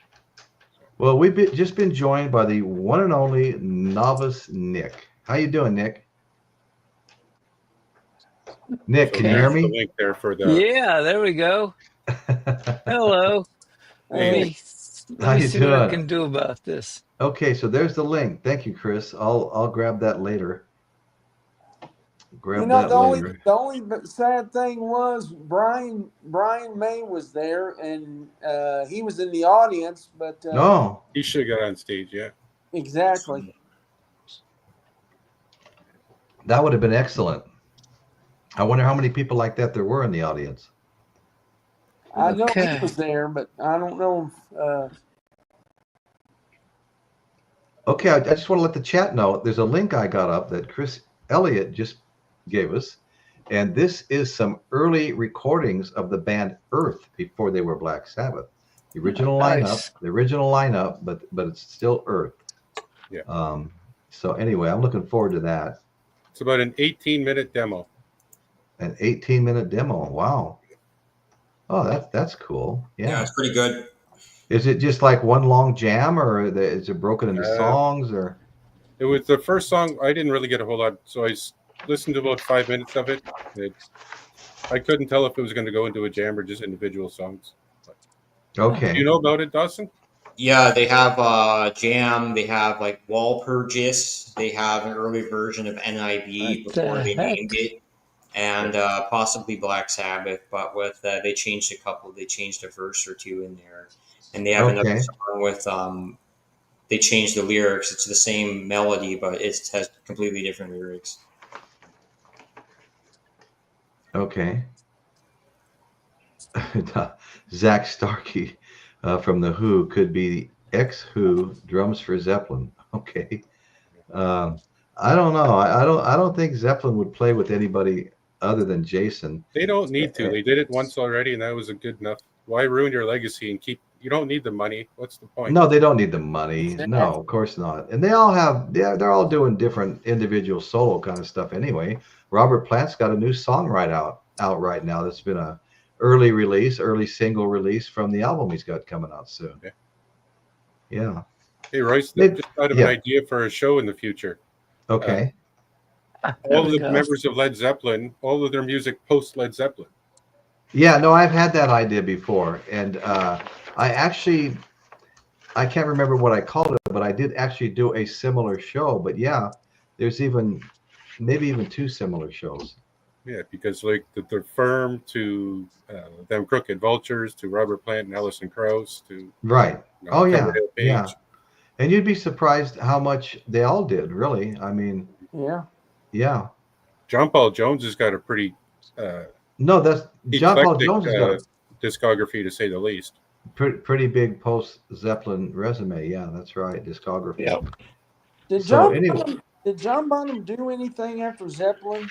A: Well, we've just been joined by the one and only novice Nick. How you doing, Nick? Nick, can you hear me?
B: The link there for the...
E: Yeah, there we go. Hello. Let me see what I can do about this.
A: Okay, so there's the link. Thank you, Chris. I'll grab that later.
C: The only sad thing was Brian May was there, and he was in the audience, but
A: no,
B: he should have got on stage. Yeah,
C: exactly.
A: That would have been excellent. I wonder how many people like that there were in the audience.
C: I know he was there, but I don't know.
A: Okay, I just want to let the chat know there's a link I got up that Chris Elliott just gave us, and this is some early recordings of the band Earth before they were Black Sabbath. The original lineup, but it's still Earth.
B: Yeah.
A: So anyway, I'm looking forward to that.
B: It's about an 18-minute demo.
A: An 18-minute demo. Wow. Oh, that's cool.
D: Yeah, it's pretty good.
A: Is it just like one long jam, or is it broken into songs? Or
B: it was the first song. I didn't really get a whole lot, so I listened to about 5 minutes of it. I couldn't tell if it was going to go into a jam or just individual songs.
A: Okay.
B: Do you know about it, Dawson?
D: Yeah, they have jam. They have like Walpurgis. They have an early version of NIB before they named it, and possibly Black Sabbath. But with they changed a couple. They changed a verse or two in there, and they have another song with they changed the lyrics. It's the same melody, but it has completely different lyrics.
A: Okay. Zach Starkey from the Who could be ex-Who drums for Zeppelin. Okay. I don't know. I don't think Zeppelin would play with anybody other than Jason.
B: They don't need to. They did it once already, and that was a good enough. Why ruin your legacy and keep? You don't need the money. What's the point?
A: No, they don't need the money. No, of course not. And they all have. They're all doing different individual solo kind of stuff anyway. Robert Plant's got a new song out right now. That's been a early single release from the album he's got coming out soon.
B: Okay.
A: Yeah.
B: Hey, Royce, just thought of an idea for a show in the future.
A: Okay.
B: All of the members of Led Zeppelin, all of their music post Led Zeppelin.
A: Yeah, no, I've had that idea before, and I can't remember what I called it, but I did actually do a similar show. But yeah, there's maybe even two similar shows.
B: Yeah, because like the Firm to them Crooked Vultures to Robert Plant and Alison Krauss to
A: yeah. And you'd be surprised how much they all did, really. I mean, yeah.
B: John Paul Jones has got a pretty
A: that's John Paul Jones has got a
B: discography, to say the least.
A: Pretty big post Zeppelin resume. Yeah, that's right. Discography.
E: Yep.
C: Did John Bonham do anything after Zeppelin?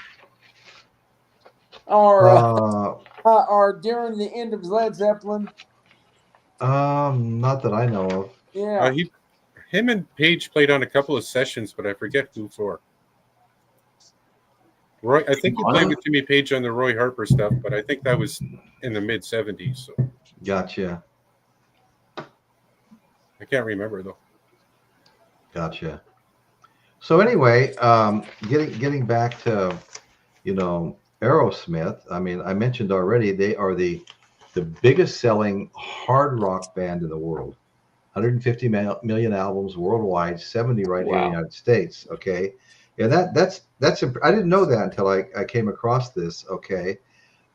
C: Or during the end of Led Zeppelin?
A: Not that I know of.
C: Yeah.
B: Him and Page played on a couple of sessions, but I forget who for. Roy, I think he played with Jimmy Page on the Roy Harper stuff, but I think that was in the mid '70s. So.
A: Gotcha.
B: I can't remember though.
A: Gotcha. So anyway, getting back to, Aerosmith. I mean, I mentioned already they are the biggest selling hard rock band in the world. 150 million albums worldwide, 70 right here in the United States. Okay, yeah, that's I didn't know that until I came across this. Okay,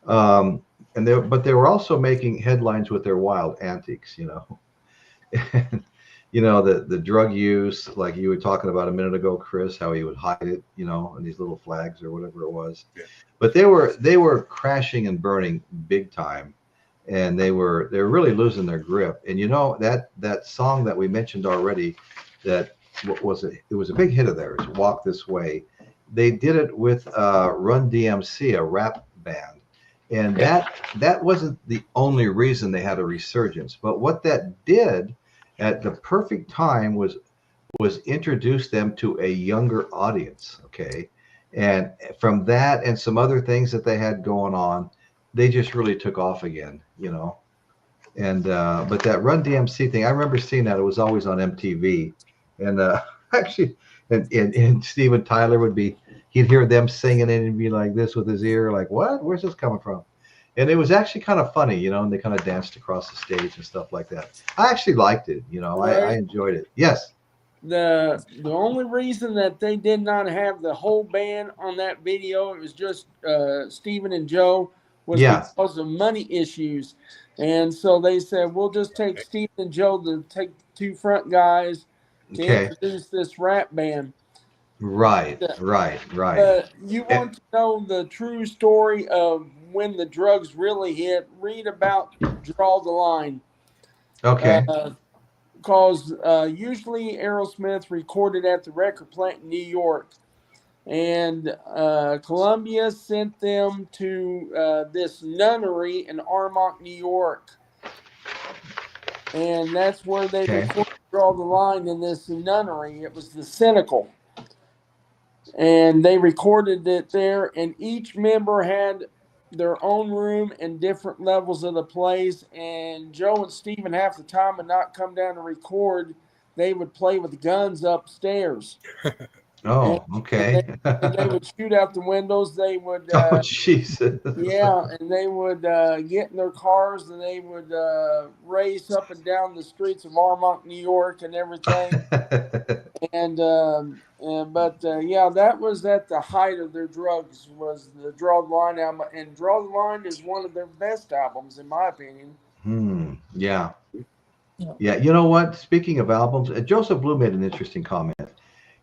A: but they were also making headlines with their wild antics. And, the drug use, like you were talking about a minute ago, Chris, how he would hide it, in these little flags or whatever it was.
B: Yeah.
A: But they were crashing and burning big time, and they're really losing their grip. And that song that we mentioned already, that what was it? It was a big hit of theirs, "Walk This Way." They did it with Run DMC, a rap band, and that wasn't the only reason they had a resurgence. But what that did at the perfect time was introduce them to a younger audience. Okay, and from that and some other things that they had going on, they just really took off again. And but that Run DMC thing, I remember seeing that. It was always on MTV, and actually, and Steven Tyler he'd hear them singing it and be like this with his ear, like, what? Where's this coming from? And it was actually kind of funny, and they kind of danced across the stage and stuff like that. I actually liked it, I enjoyed it. Yes.
C: The only reason that they did not have the whole band on that video, it was just Stephen and Joe, was because of money issues. And so they said, we'll just take Stephen and Joe to take two front guys to introduce this rap band.
A: Right.
C: But you want to know the true story of when the drugs really hit, read about Draw the Line.
A: Okay.
C: Because usually Aerosmith recorded at the record plant in New York. And Columbia sent them to this nunnery in Armonk, New York. And that's where they recorded Draw the Line, in this nunnery. It was the Cynical. And they recorded it there, and each member had their own room and different levels of the place. And Joe and Stephen, half the time, would not come down to record. They would play with guns upstairs.
A: Okay.
C: And they would shoot out the windows. They would.
A: Oh, Jesus.
C: Yeah, and they would get in their cars, and they would race up and down the streets of Armonk, New York, and everything. But that was at the height of their drugs, was the Draw the Line album. And Draw the Line is one of their best albums, in my opinion.
A: Yeah. You know what? Speaking of albums, Joseph Blue made an interesting comment.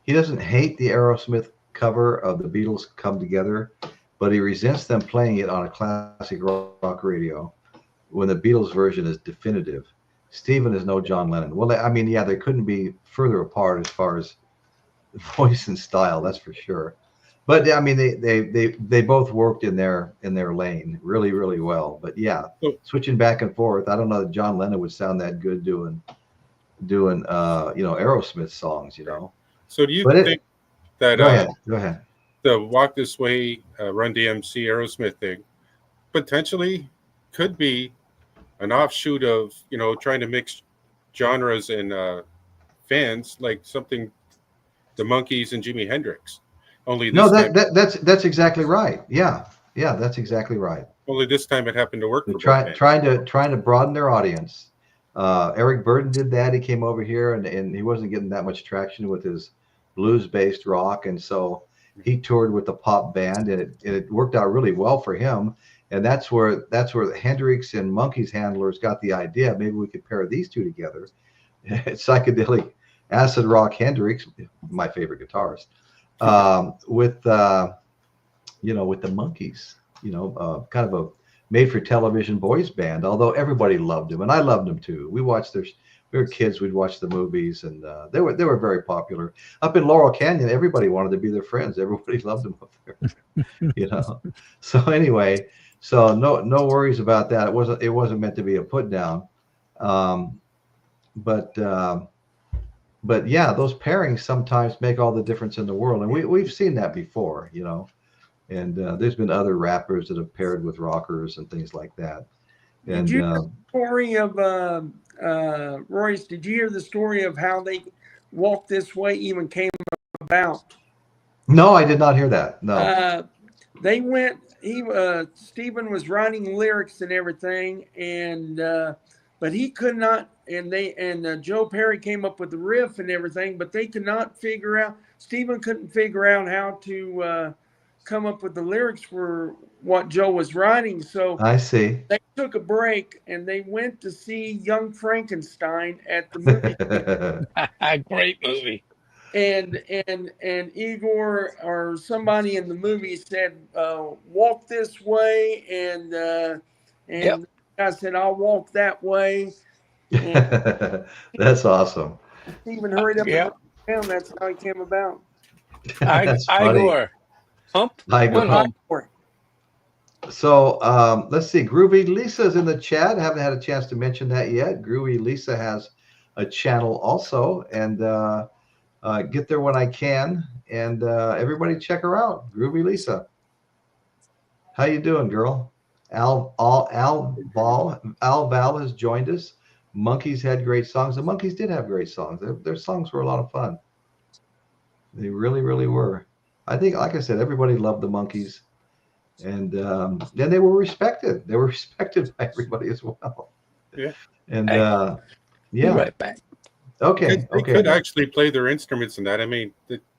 A: He doesn't hate the Aerosmith cover of the Beatles' Come Together, but he resents them playing it on a classic rock radio when the Beatles version is definitive. Stephen is no John Lennon. Well, I mean, they couldn't be further apart as far as voice and style, that's for sure. But I mean, they both worked in their lane really, really well. But switching back and forth, I don't know that John Lennon would sound that good doing Aerosmith songs,
B: So do you think that
A: go ahead.
B: The Walk This Way, Run DMC Aerosmith thing potentially could be an offshoot of, trying to mix genres and fans, like something the Monkees and Jimi Hendrix. Only this time,
A: that's exactly right. Yeah, that's exactly right.
B: Only this time it happened to work.
A: Trying to broaden their audience. Eric Burden did that. He came over here and he wasn't getting that much traction with his blues-based rock, and so he toured with the pop band, and it worked out really well for him. And that's where the Hendrix and Monkees handlers got the idea. Maybe we could pair these two together. Psychedelic acid rock Hendrix, my favorite guitarist, with the Monkees. Kind of a made-for-television boys band. Although everybody loved him, and I loved him too. We were kids. We'd watch the movies, and they were very popular up in Laurel Canyon. Everybody wanted to be their friends. Everybody loved them up there, So anyway, no worries about that. It wasn't meant to be a put down, but yeah, those pairings sometimes make all the difference in the world, and we've seen that before, And there's been other rappers that have paired with rockers and things like that. And
C: did you hear the story of Royce? Did you hear the story of how they Walk This Way even came about?
A: No, I did not hear that. No.
C: They went. Stephen was writing lyrics and everything, and but he could not. And Joe Perry came up with the riff and everything, but they could not figure out. Stephen couldn't figure out how to come up with the lyrics for what Joe was writing. So
A: I see.
C: they took a break and they went to see Young Frankenstein at the movie theater.
E: Great movie.
C: And Igor or somebody in the movie said, "Walk this way," and I said, "I'll walk that way." And
A: That's awesome.
C: Stephen hurried up and down. That's how he came about.
A: That's funny.
E: Igor. Hump. Went home.
A: So let's see. Groovy Lisa's in the chat. I haven't had a chance to mention that yet. Groovy Lisa has a channel also, and get there when I can. And everybody check her out. Groovy Lisa. How you doing, girl? Al Val has joined us. Monkeys had great songs. The Monkeys did have great songs. Their songs were a lot of fun. They really, really were. I think, like I said, everybody loved the Monkeys. And then they were respected. They were respected by everybody as well.
B: Yeah.
A: And
E: yeah. Be right back.
A: Okay.
B: They could actually play their instruments in that. I mean,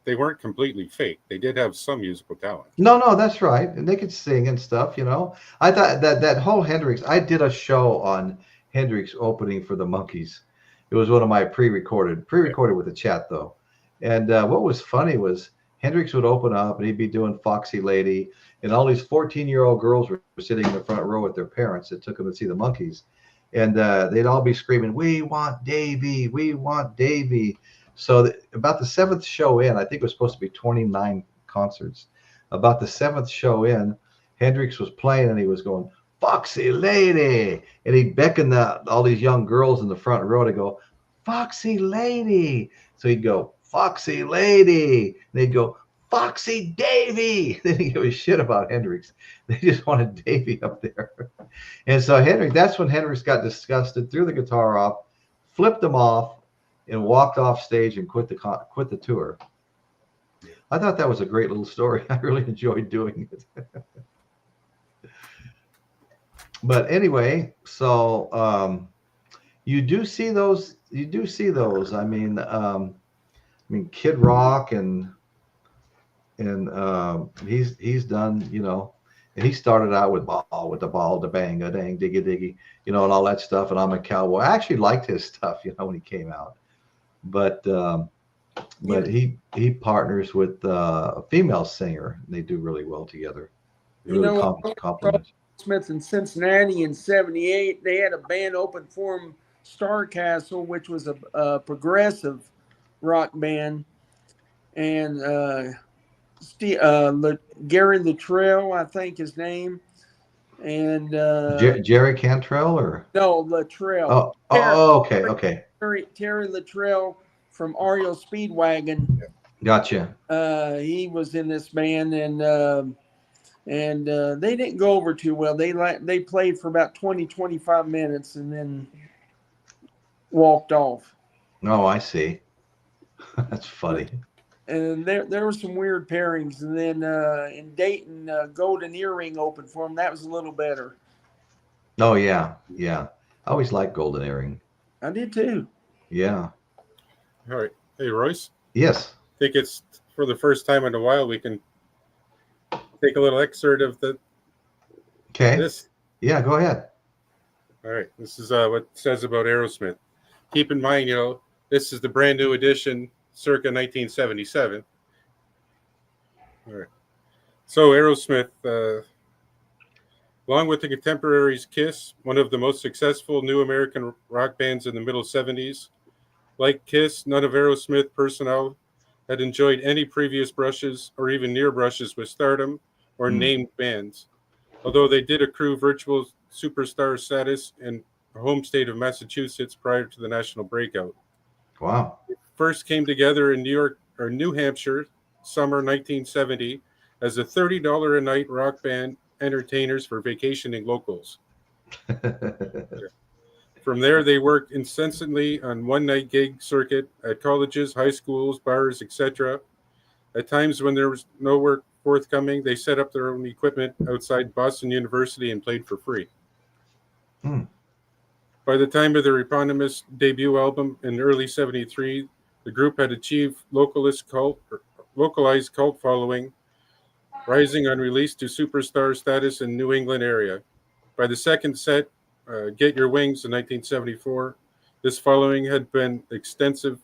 B: they weren't completely fake. They did have some musical talent.
A: No, that's right. And they could sing and stuff, you know. I thought that whole Hendrix, I did a show on Hendrix opening for the Monkees. It was one of my pre-recorded with the chat though. And what was funny was Hendrix would open up and he'd be doing Foxy Lady, and all these 14-year-old girls were sitting in the front row with their parents that took them to see the Monkees. And they'd all be screaming, "We want Davy, we want Davy." So about the 7th show in, I think it was supposed to be 29 concerts. About the 7th show in, Hendrix was playing and he was going, "Foxy Lady." And he beckoned all these young girls in the front row to go, "Foxy Lady." So he'd go, "Foxy Lady." And they'd go, "Foxy Davy." They didn't give a shit about Hendrix. They just wanted Davy up there. And so that's when Hendrix got disgusted, threw the guitar off, flipped them off, and walked off stage and quit the tour. I thought that was a great little story. I really enjoyed doing it. But anyway, so you do see those. I mean, Kid Rock and he's done, you know, and he started out with the ball, the bang, a dang, diggy diggy, you know, and all that stuff. And I'm a cowboy. I actually liked his stuff, you know, when he came out. But he partners with a female singer. And they do really well together. Really complement.
C: Smith in Cincinnati in '78, they had a band open for him, Star Castle, which was a progressive rock band, and Gary Luttrell, I think his name, and
A: Jerry Cantrell or
C: no, Luttrell.
A: Okay.
C: Terry Luttrell from REO Speedwagon.
A: Gotcha.
C: He was in this band, and they didn't go over too well. They played for about 20-25 minutes and then walked off.
A: Oh, I see. That's funny.
C: And there were some weird pairings. And then in Dayton, Golden Earring opened for them. That was a little better.
A: Oh, yeah. I always liked Golden Earring.
C: I did too.
A: Yeah.
B: All right. Hey, Royce?
A: Yes.
B: I think it's for the first time in a while we can take a little excerpt of this.
A: Yeah, go ahead.
B: All right. This is what it says about Aerosmith. Keep in mind, you know, this is the brand new edition circa 1977. All right. So Aerosmith, along with the contemporaries Kiss, one of the most successful new American rock bands in the middle 70s. Like Kiss, none of Aerosmith personnel had enjoyed any previous brushes or even near brushes with stardom or named bands, although they did accrue virtual superstar status in the home state of Massachusetts prior to the national breakout.
A: Wow.
B: They first came together in New Hampshire, summer 1970, as a $30 a night rock band entertainers for vacationing locals. From there, they worked incessantly on one-night gig circuit at colleges, high schools, bars, etc. At times when there was no work forthcoming, they set up their own equipment outside Boston University and played for free. By the time of their eponymous debut album in early '73, the group had achieved localized cult following rising on release to superstar status in New England area. By the second set, Get Your Wings in 1974, this following had been extended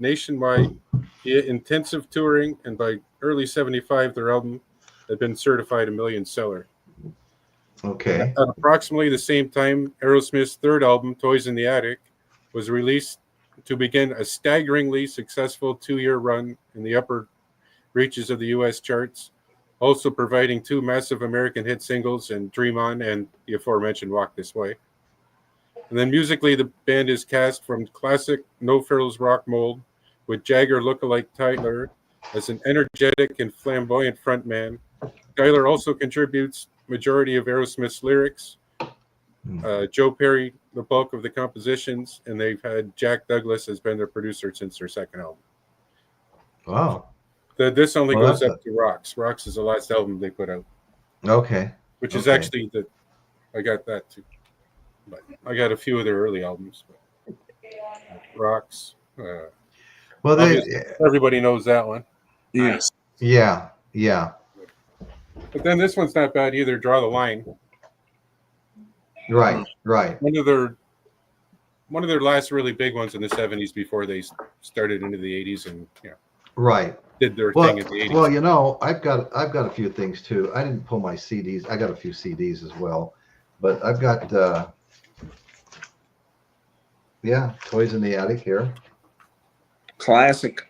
B: nationwide via intensive touring, and by early 75, their album had been certified a million seller.
A: Okay.
B: At approximately the same time, Aerosmith's third album, Toys in the Attic, was released to begin a staggeringly successful 2-year run in the upper reaches of the U.S. charts, also providing 2 massive American hit singles in Dream On and the aforementioned Walk This Way. And then musically, the band is cast from classic No Frills rock mold, with Jagger lookalike Tyler as an energetic and flamboyant frontman. Tyler also contributes majority of Aerosmith's lyrics. Joe Perry, the bulk of the compositions, and they've had Jack Douglas has been their producer since their second album.
A: Wow.
B: This only goes up to Rocks. Rocks is the last album they put out.
A: Okay.
B: Which is actually I got that too. But I got a few of their early albums. But Rocks.
A: Well,
B: everybody knows that one.
C: Yes.
A: Yeah. Yeah.
B: But then this one's not bad either. Draw the Line.
A: Right. Right.
B: One of their last really big ones in the 70s before they started into the 80s and
A: right.
B: Did their thing in the 80s.
A: Well, you know, I've got a few things too. I didn't pull my CDs. I got a few CDs as well, but I've got Toys in the Attic here.
C: Classic.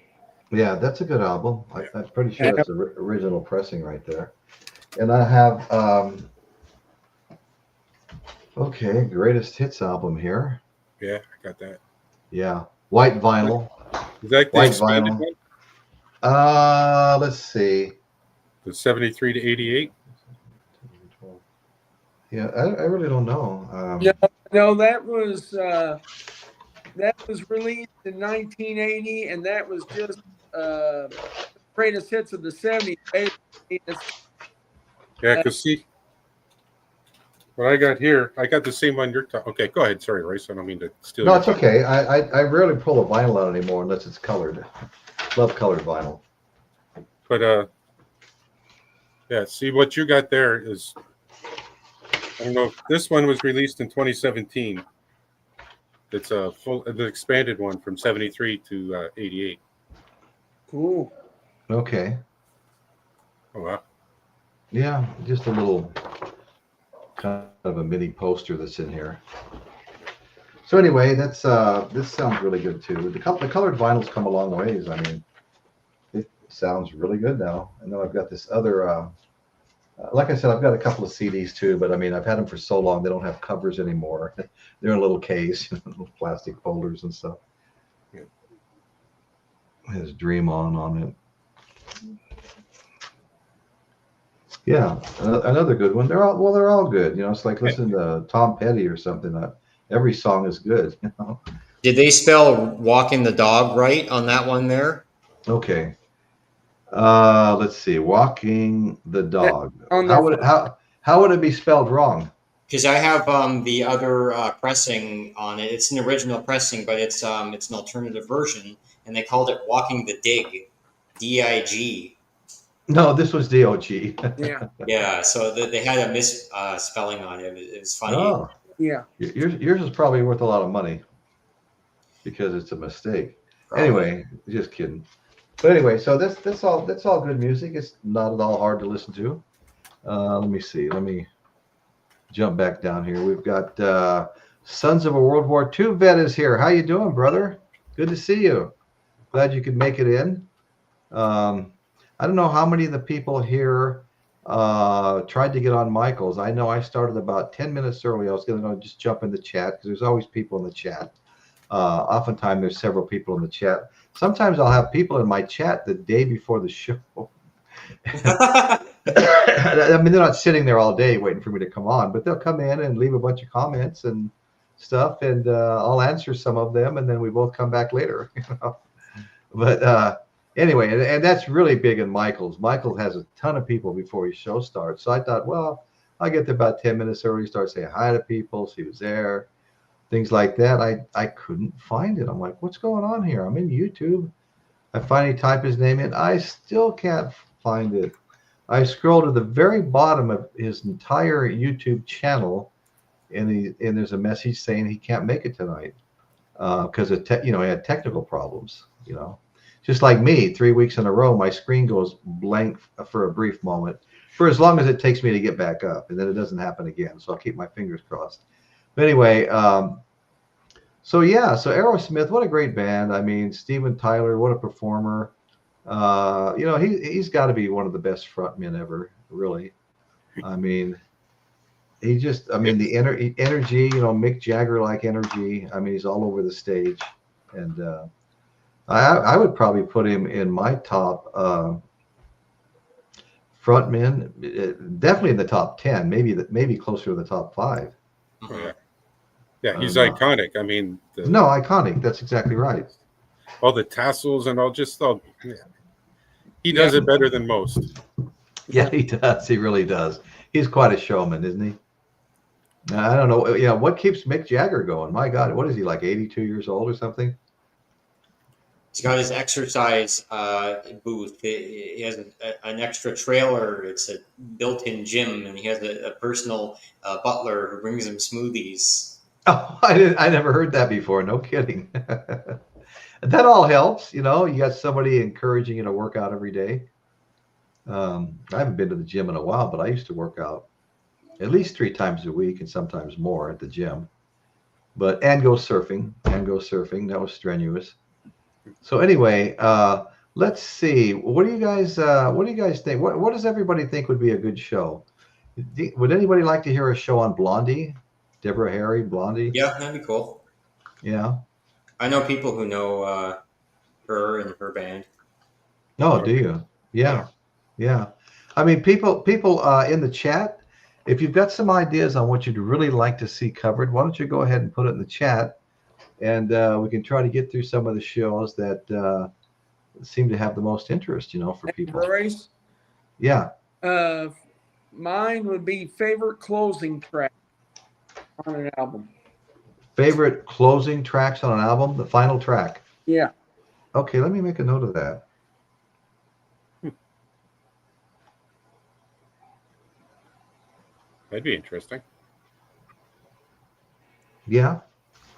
A: Yeah, that's a good album. I'm pretty sure that's the original pressing right there. And I have greatest hits album here.
B: Yeah, I got that.
A: Yeah, white vinyl.
B: Is that the
A: white
B: expanded
A: vinyl
B: one?
A: Let's see.
B: The 73 to 88.
A: Yeah, I really don't know.
C: No, that was released in 1980, and that was just greatest hits of the 70s.
B: Yeah, because see, what I got here, I got the same one you're talking. Okay, go ahead. Sorry, Royce. I don't mean to steal.
A: No, it's okay. I rarely pull a vinyl out anymore unless it's colored. Love colored vinyl.
B: But yeah. See what you got there is. I don't know. This one was released in 2017. It's the expanded one from 73 to 88.
C: Cool.
A: Okay.
B: Oh wow.
A: Yeah, just a little kind of a mini poster that's in here. So anyway, that's this sounds really good too. The colored vinyls come a long ways. I mean, it sounds really good now. And then I've got this other, like I said, I've got a couple of CDs too, but I mean, I've had them for so long, they don't have covers anymore. They're in a little case, little plastic folders and stuff. It has Dream On it. Yeah, another good one. They're all good. You know, it's like listening to Tom Petty or something. Every song is good. You know.
D: Did they spell "walking the dog" right on that one there?
A: Okay. Let's see. Walking the dog. How would it be spelled wrong?
D: Because I have the other pressing on it. It's an original pressing, but it's an alternative version, and they called it "Walking the Dig," D-I-G.
A: No, this was D-O-G.
C: Yeah.
D: Yeah. So they had a misspelling on it. It was funny.
A: Oh.
C: Yeah.
A: Yours is probably worth a lot of money because it's a mistake.
D: Probably.
A: Anyway, just kidding. But anyway, so that's all good music. It's not at all hard to listen to. Let me see. Let me jump back down here. We've got Sons of a World War II vet is here. How you doing, brother? Good to see you. Glad you could make it in. I don't know how many of the people here tried to get on Michael's. I know I started about 10 minutes early. I was going to just jump in the chat because there's always people in the chat. Oftentimes there's several people in the chat. Sometimes I'll have people in my chat the day before the show. I mean, they're not sitting there all day waiting for me to come on, but they'll come in and leave a bunch of comments and stuff, and I'll answer some of them, and then we both come back later. You know? But anyway, and that's really big in Michael's. Michael has a ton of people before his show starts. So I thought, well, I'll get there about 10 minutes early, start saying hi to people, see who's there, things like that. I couldn't find it. I'm like, what's going on here? I'm in YouTube. I finally type his name in. I still can't find it. I scroll to the very bottom of his entire YouTube channel, and there's a message saying he can't make it tonight because he had technical problems. Just like me, 3 weeks in a row, my screen goes blank for a brief moment, for as long as it takes me to get back up, and then it doesn't happen again. So I'll keep my fingers crossed. But anyway, so Aerosmith, what a great band. I mean, Steven Tyler, what a performer. He's got to be one of the best frontmen ever, really. I mean, the energy, Mick Jagger-like energy. I mean, he's all over the stage, and I would probably put him in my top frontmen, definitely in the top 10, maybe closer to the top 5.
B: Oh, yeah. Yeah, he's iconic. I mean,
A: iconic. That's exactly right.
B: All the tassels and all. Yeah. He does it better than most.
A: Yeah, he does. He really does. He's quite a showman, isn't he? I don't know. Yeah, what keeps Mick Jagger going? My God, what is he, like 82 years old or something?
D: He's got his exercise booth. He has an extra trailer. It's a built-in gym, and he has a personal butler who brings him smoothies.
A: Oh, I never heard that before. No kidding. That all helps. You got somebody encouraging you to work out every day. I haven't been to the gym in a while, but I used to work out at least 3 times a week and sometimes more at the gym. And go surfing. That was strenuous. So anyway, let's see. What do you guys think? What does everybody think would be a good show? Would anybody like to hear a show on Blondie? Deborah Harry, Blondie?
D: Yeah, that'd be cool.
A: Yeah.
D: I know people who know her and her band.
A: Oh, do you? Yeah. I mean, people in the chat, if you've got some ideas on what you'd really like to see covered, why don't you go ahead and put it in the chat, and we can try to get through some of the shows that seem to have the most interest, for people.
C: Royce?
A: Yeah.
C: Mine would be favorite closing track on an album.
A: Favorite closing tracks on an album, the final track.
C: Yeah.
A: Okay, let me make a note of that.
B: That'd be interesting.
A: Yeah.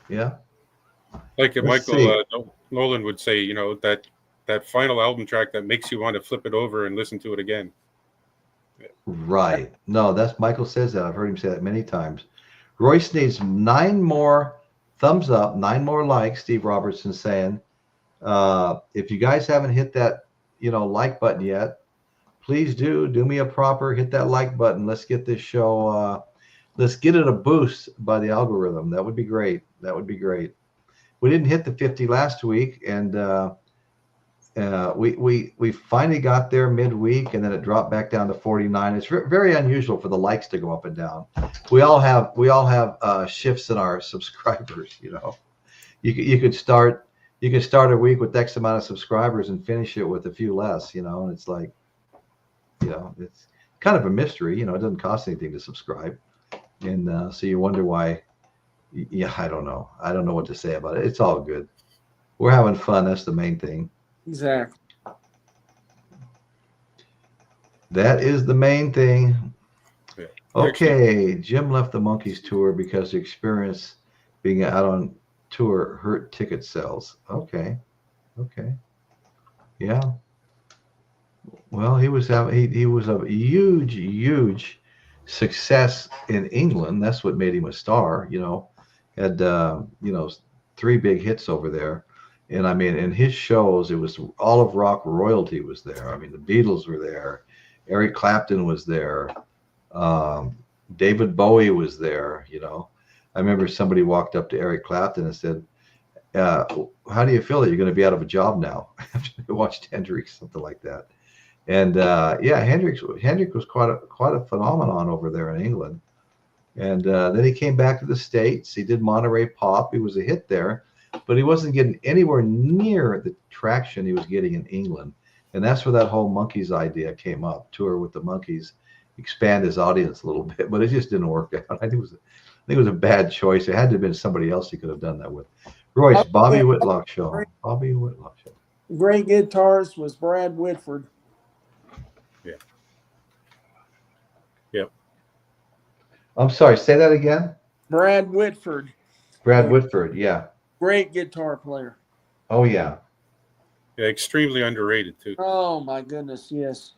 B: Like if Michael Nolan would say, that final album track that makes you want to flip it over and listen to it again.
A: Right. No, that's Michael says that. I've heard him say that many times. Royce needs 9 more thumbs up, 9 more likes, Steve Robertson saying. If you guys haven't hit that, like button yet, please do me a proper, hit that like button. Let's get this show, let's get it a boost by the algorithm. That would be great. We didn't hit the 50 last week, and we finally got there midweek, and then it dropped back down to 49. It's very unusual for the likes to go up and down. We all have shifts in our subscribers. You could start a week with X amount of subscribers and finish it with a few less. And it's like, it's kind of a mystery. It doesn't cost anything to subscribe, and so you wonder why. Yeah, I don't know what to say about it. It's all good. We're having fun. That's the main thing.
C: Exactly.
A: That is the main thing.
B: Yeah.
A: Okay, Jim left the Monkees tour because the experience being out on tour hurt ticket sales. Okay. Yeah. Well, he was a huge success in England. That's what made him a star. Had 3 big hits over there. And I mean, in his shows, it was all of rock royalty was there. I mean, the Beatles were there, Eric Clapton was there, David Bowie was there. I remember somebody walked up to Eric Clapton and said, "How do you feel that you're going to be out of a job now?" After they watched Hendrix, something like that. And Hendrix was quite a phenomenon over there in England. And then he came back to the States. He did Monterey Pop. He was a hit there. But he wasn't getting anywhere near the traction he was getting in England. And that's where that whole Monkees idea came up, tour with the Monkees, expand his audience a little bit. But it just didn't work out. I think it was a bad choice. It had to have been somebody else he could have done that with. Royce, Bobby Whitlock show.
C: Great guitarist was Brad Whitford.
B: Yeah.
A: I'm sorry, say that again.
C: Brad Whitford.
A: Brad Whitford, yeah.
C: Great guitar player.
A: Oh, yeah.
B: Yeah, extremely underrated, too.
C: Oh, my goodness, yes.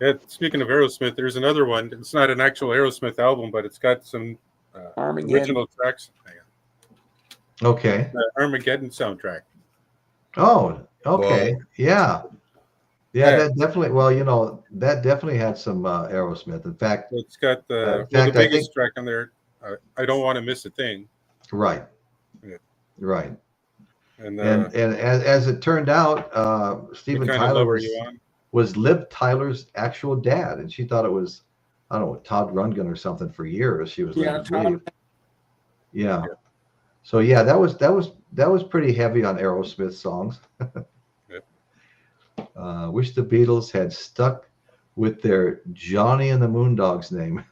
B: Yeah, speaking of Aerosmith, there's another one. It's not an actual Aerosmith album, but it's got some original tracks.
A: Okay.
B: The Armageddon soundtrack.
A: Oh, okay.
D: Whoa.
A: Yeah. Yeah, that definitely. Well, that definitely had some Aerosmith. In fact,
B: it's got the biggest track on there. I don't want to miss a thing.
A: Right.
B: Yeah.
A: Right.
B: And
A: as it turned out, Steven Tyler was Liv Tyler's actual dad, and she thought it was, I don't know, Todd Rundgren or something for years. She was led to believe. Yeah. So yeah, that was pretty heavy on Aerosmith songs. Wish the Beatles had stuck with their Johnny and the Moondogs name.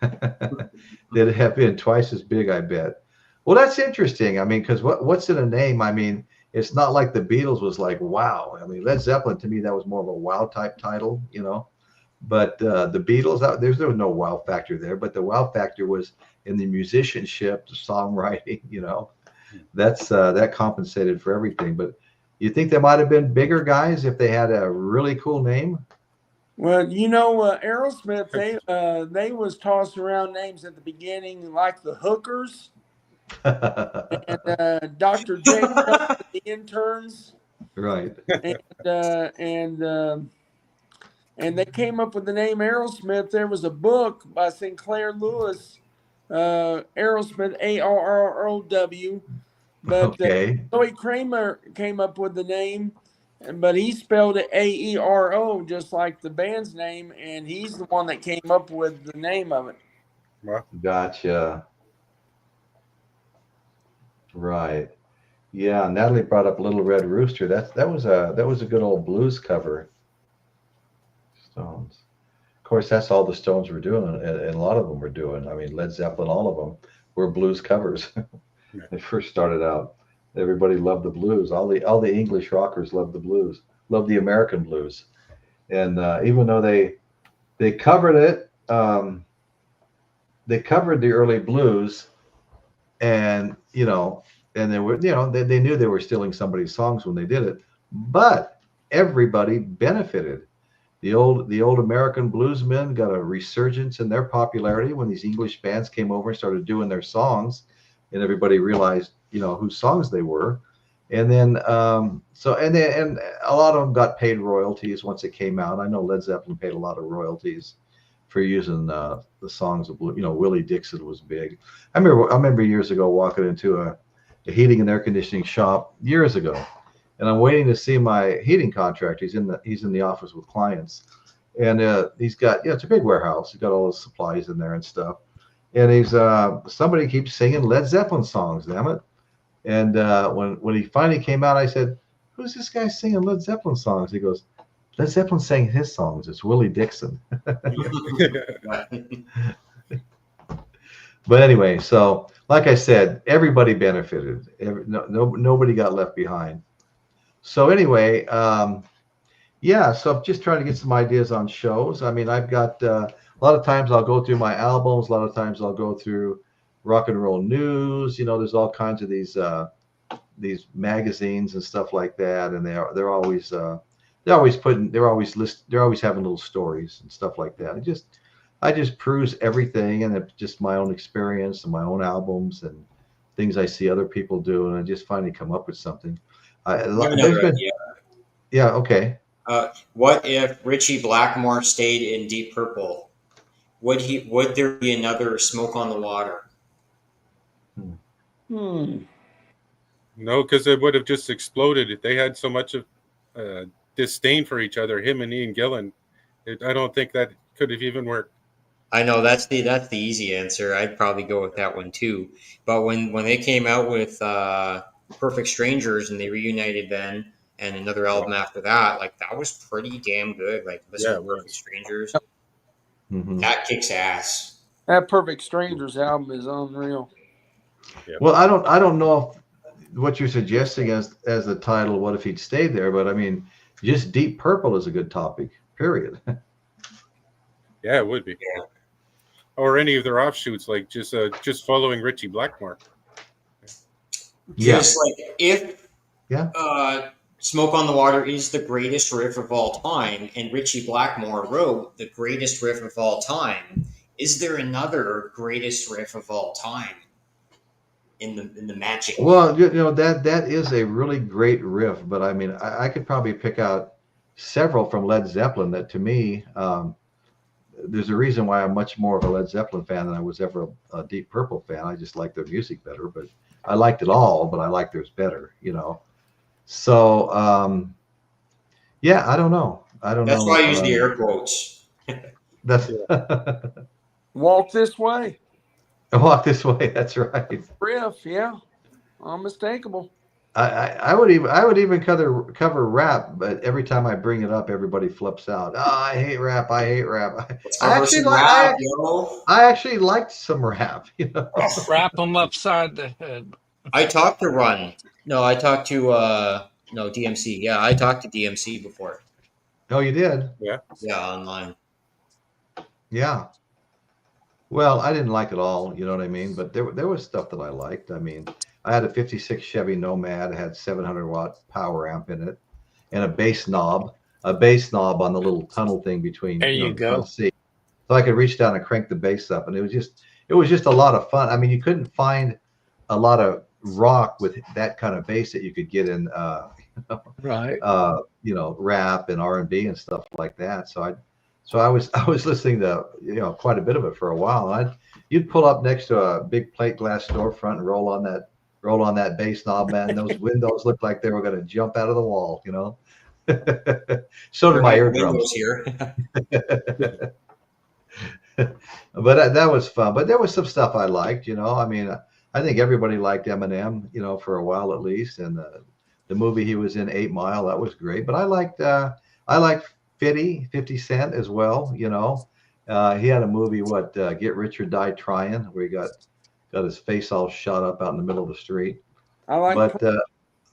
A: They'd have been twice as big, I bet. Well, that's interesting. I mean, because what's in a name? I mean, it's not like the Beatles was like, wow. I mean, Led Zeppelin, to me, that was more of a wow type title, But the Beatles, there was no wow factor there. But the wow factor was in the musicianship, the songwriting, that compensated for everything. But you think there might have been bigger guys if they had a really cool name?
C: Well, Aerosmith, they was tossed around names at the beginning, like the Hookers and Dr. J, the Interns,
A: right?
C: And they came up with the name Aerosmith. There was a book by Sinclair Lewis, Aerosmith, ARROW. But Joey Kramer came up with the name, but he spelled it AERO, just like the band's name, and he's the one that came up with the name of it.
A: Gotcha. Right. Yeah, Natalie brought up Little Red Rooster. That was a good old blues cover. Stones. Of course, that's all the Stones were doing, and a lot of them were doing. I mean, Led Zeppelin, all of them were blues covers. They first started out. Everybody loved the blues. All the English rockers loved the blues, loved the American blues. And even though they covered it, they covered the early blues, and and they were, they knew they were stealing somebody's songs when they did it, but everybody benefited. The old American bluesmen got a resurgence in their popularity when these English bands came over and started doing their songs, and everybody realized, whose songs they were. And then, and a lot of them got paid royalties once it came out. I know Led Zeppelin paid a lot of royalties for using the songs of blue. Willie Dixon was big. I remember years ago walking into a heating and air conditioning shop years ago, and I'm waiting to see my heating contractor. He's in the office with clients, and he's got, it's a big warehouse. He's got all his supplies in there and stuff. And somebody keeps singing Led Zeppelin songs, damn it. And when he finally came out, I said, "Who's this guy singing Led Zeppelin songs?" He goes, "Led Zeppelin sang his songs. It's Willie Dixon." But anyway, so like I said, everybody benefited. Nobody got left behind. So anyway, yeah. So I'm just trying to get some ideas on shows. I mean, I've got a lot of times I'll go through my albums. A lot of times I'll go through rock and roll news. There's all kinds of these magazines and stuff like that, and they're always having little stories and stuff like that. I just peruse everything, and it's just my own experience and my own albums and things I see other people do, and I just finally come up with something. Yeah, okay.
D: What if Richie Blackmore stayed in Deep Purple? Would there be another Smoke on the Water?
B: No, because it would have just exploded if they had so much of disdain for each other. Him and Ian Gillan. I don't think that could have even worked.
D: I know that's the easy answer. I'd probably go with that one too. But when they came out with Perfect Strangers and they reunited then, and another album after that, like that was pretty damn good. Like listen to Perfect Strangers. That kicks ass.
C: That Perfect Strangers album is unreal.
A: Yeah. Well, I don't know if what you're suggesting as the title, what if he'd stayed there, but I mean, just Deep Purple is a good topic, period.
B: Yeah, it would be.
D: Yeah.
B: Or any of their offshoots, like just following Richie Blackmore.
D: Just like if
A: Yeah.
D: Smoke on the Water is the greatest riff of all time, and Richie Blackmore wrote the greatest riff of all time, is there another greatest riff of all time in the matching?
A: Well, that is a really great riff, but I mean, I could probably pick out several from Led Zeppelin that, to me, there's a reason why I'm much more of a Led Zeppelin fan than I was ever a Deep Purple fan. I just like their music better, but I liked it all, but I like theirs better, So, yeah, I don't know.
D: That's why I use the air quotes.
A: That's
C: Walk This Way.
A: Walk This Way. That's right.
C: Riff, yeah, unmistakable.
A: I would even cover rap, but every time I bring it up, everybody flips out. Oh, I hate rap. I hate rap. I actually liked some rap.
E: Wrap them upside the head.
D: I talked to Run. No, I talked to DMC. Yeah, I talked to DMC before.
A: Oh, you did?
B: Yeah.
D: Yeah, online.
A: Yeah. Well, I didn't like it all, you know what I mean? But there was stuff that I liked. I mean, I had a 56 Chevy Nomad. It had 700-watt power amp in it and a bass knob on the little tunnel thing between
E: the front
A: seat. So I could reach down and crank the bass up. And it was just a lot of fun. I mean, you couldn't find a lot of rock with that kind of bass that you could get in,
E: right.
A: Rap and R&B and stuff like that. So I was listening to quite a bit of it for a while. You'd pull up next to a big plate glass storefront and roll on that bass knob, man. Those windows looked like they were going to jump out of the wall, So did my eardrums
D: here.
A: But that was fun. But there was some stuff I liked, I mean, I think everybody liked Eminem, for a while at least, and the movie he was in, 8 Mile, that was great. But I liked 50 Cent as well. He had a movie, Get Rich or Die Trying, where he got his face all shot up out in the middle of the street. But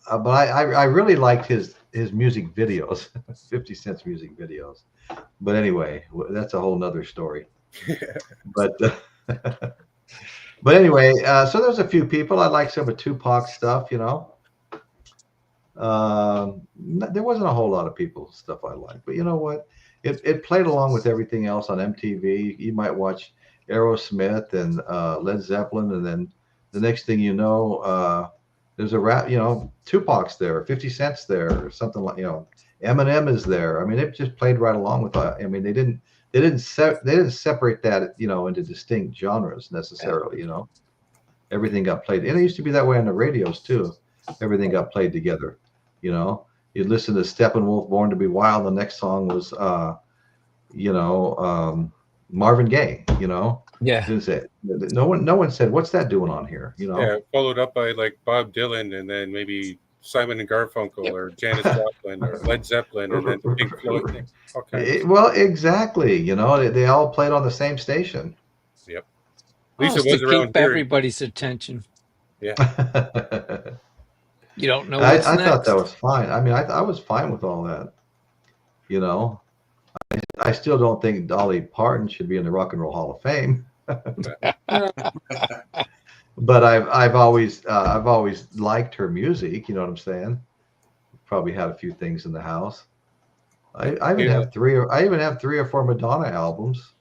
A: I really liked his music videos, 50 Cent's music videos. But anyway, that's a whole nother story. But anyway, so there's a few people. I like some of Tupac's stuff, There wasn't a whole lot of people's stuff I liked, but you know what? It played along with everything else on MTV. You might watch Aerosmith and Led Zeppelin, and then the next thing you know, there's a rap. Tupac's there, 50 Cent's there, or something like Eminem is there. I mean, it just played right along with that. I mean, they didn't separate that into distinct genres necessarily. Everything got played, and it used to be that way on the radios too. Everything got played together. You'd listen to Steppenwolf, Born to Be Wild. The next song was, Marvin Gaye.
E: Yeah.
A: Didn't say it. No one said, "What's that doing on here?"
B: Yeah, followed up by like Bob Dylan, and then maybe Simon and Garfunkel, or Janis Joplin, or Led Zeppelin, and then the Pink Floyd thing. Okay.
A: Well, exactly. They all played on the same station.
B: Yep.
E: At least it was to keep everybody's attention.
B: Yeah.
E: You don't know
A: I
E: next.
A: thought that was fine. I mean, I was fine with all that. I still don't think Dolly Parton should be in the Rock and Roll Hall of Fame. But I've always liked her music. You know what I'm saying? Probably had a few things in the house. I even have three or four Madonna albums.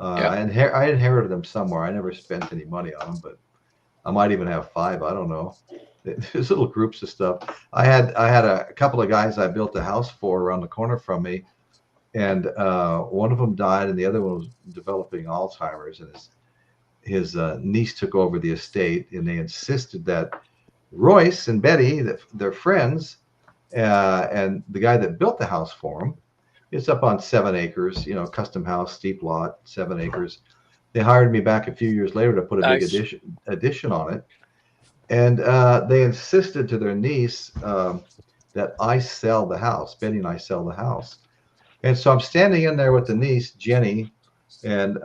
A: I inherited them somewhere. I never spent any money on them, but I might even have 5. I don't know. There's little groups of stuff. I had a couple of guys I built a house for around the corner from me, and one of them died, and the other one was developing Alzheimer's, and his niece took over the estate, and they insisted that Royce and Betty, their friends, and the guy that built the house for them, it's up on 7 acres, custom house, steep lot, 7 acres. They hired me back a few years later to put a big addition on it. And they insisted to their niece that I sell the house. Betty and I sell the house. And so I'm standing in there with the niece, Jenny, and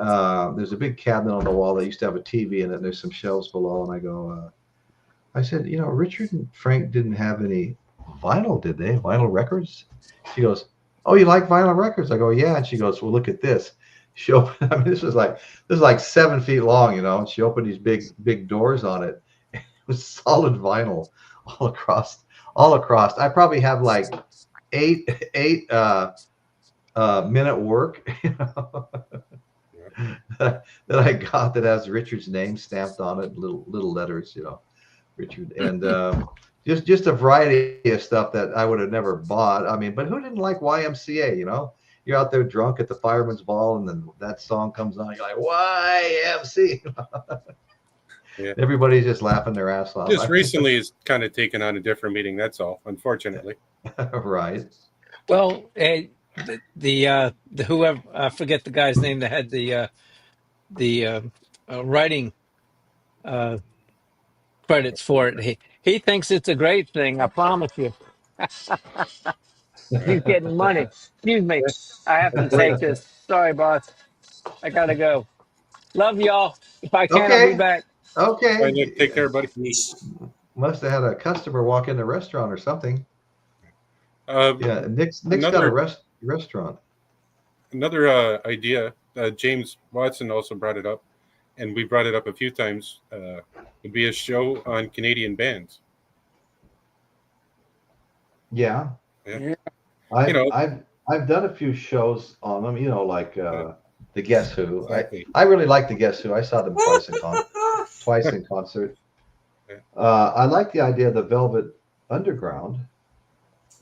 A: there's a big cabinet on the wall that used to have a TV in it. And there's some shelves below. And I said, Richard and Frank didn't have any vinyl, did they? Vinyl records? She goes, "Oh, you like vinyl records?" I go, "Yeah." And she goes, "Well, look at this." She opened, I mean, this is like 7 feet long, and she opened these big doors on it. It was solid vinyl all across. I probably have like eight minute work, that I got that has Richard's name stamped on it, little letters, Richard, and just a variety of stuff that I would have never bought. I mean, but who didn't like YMCA? You're out there drunk at the fireman's ball, and then that song comes on. You're like, YMCA.
B: Yeah.
A: Everybody's just laughing their ass off.
B: Just recently is kind of taken on a different meaning. That's all, unfortunately.
A: Right.
E: Well, the whoever, I forget the guy's name that had the writing credits for it. He thinks it's a great thing. I promise you. He's getting money. Excuse me. I have to take this. Sorry, boss. I gotta go. Love y'all. If I can, I'll be
A: Okay.
E: back.
A: Okay.
B: Take care, buddy.
A: Must have had a customer walk in the restaurant or something. Yeah, Nick's got a restaurant.
B: Another idea, James Watson also brought it up, and we brought it up a few times, would be a show on Canadian bands.
A: Yeah. I've done a few shows on them, like the Guess Who. Exactly. I really like the Guess Who. I saw them twice in concert. Yeah. I like the idea of the Velvet Underground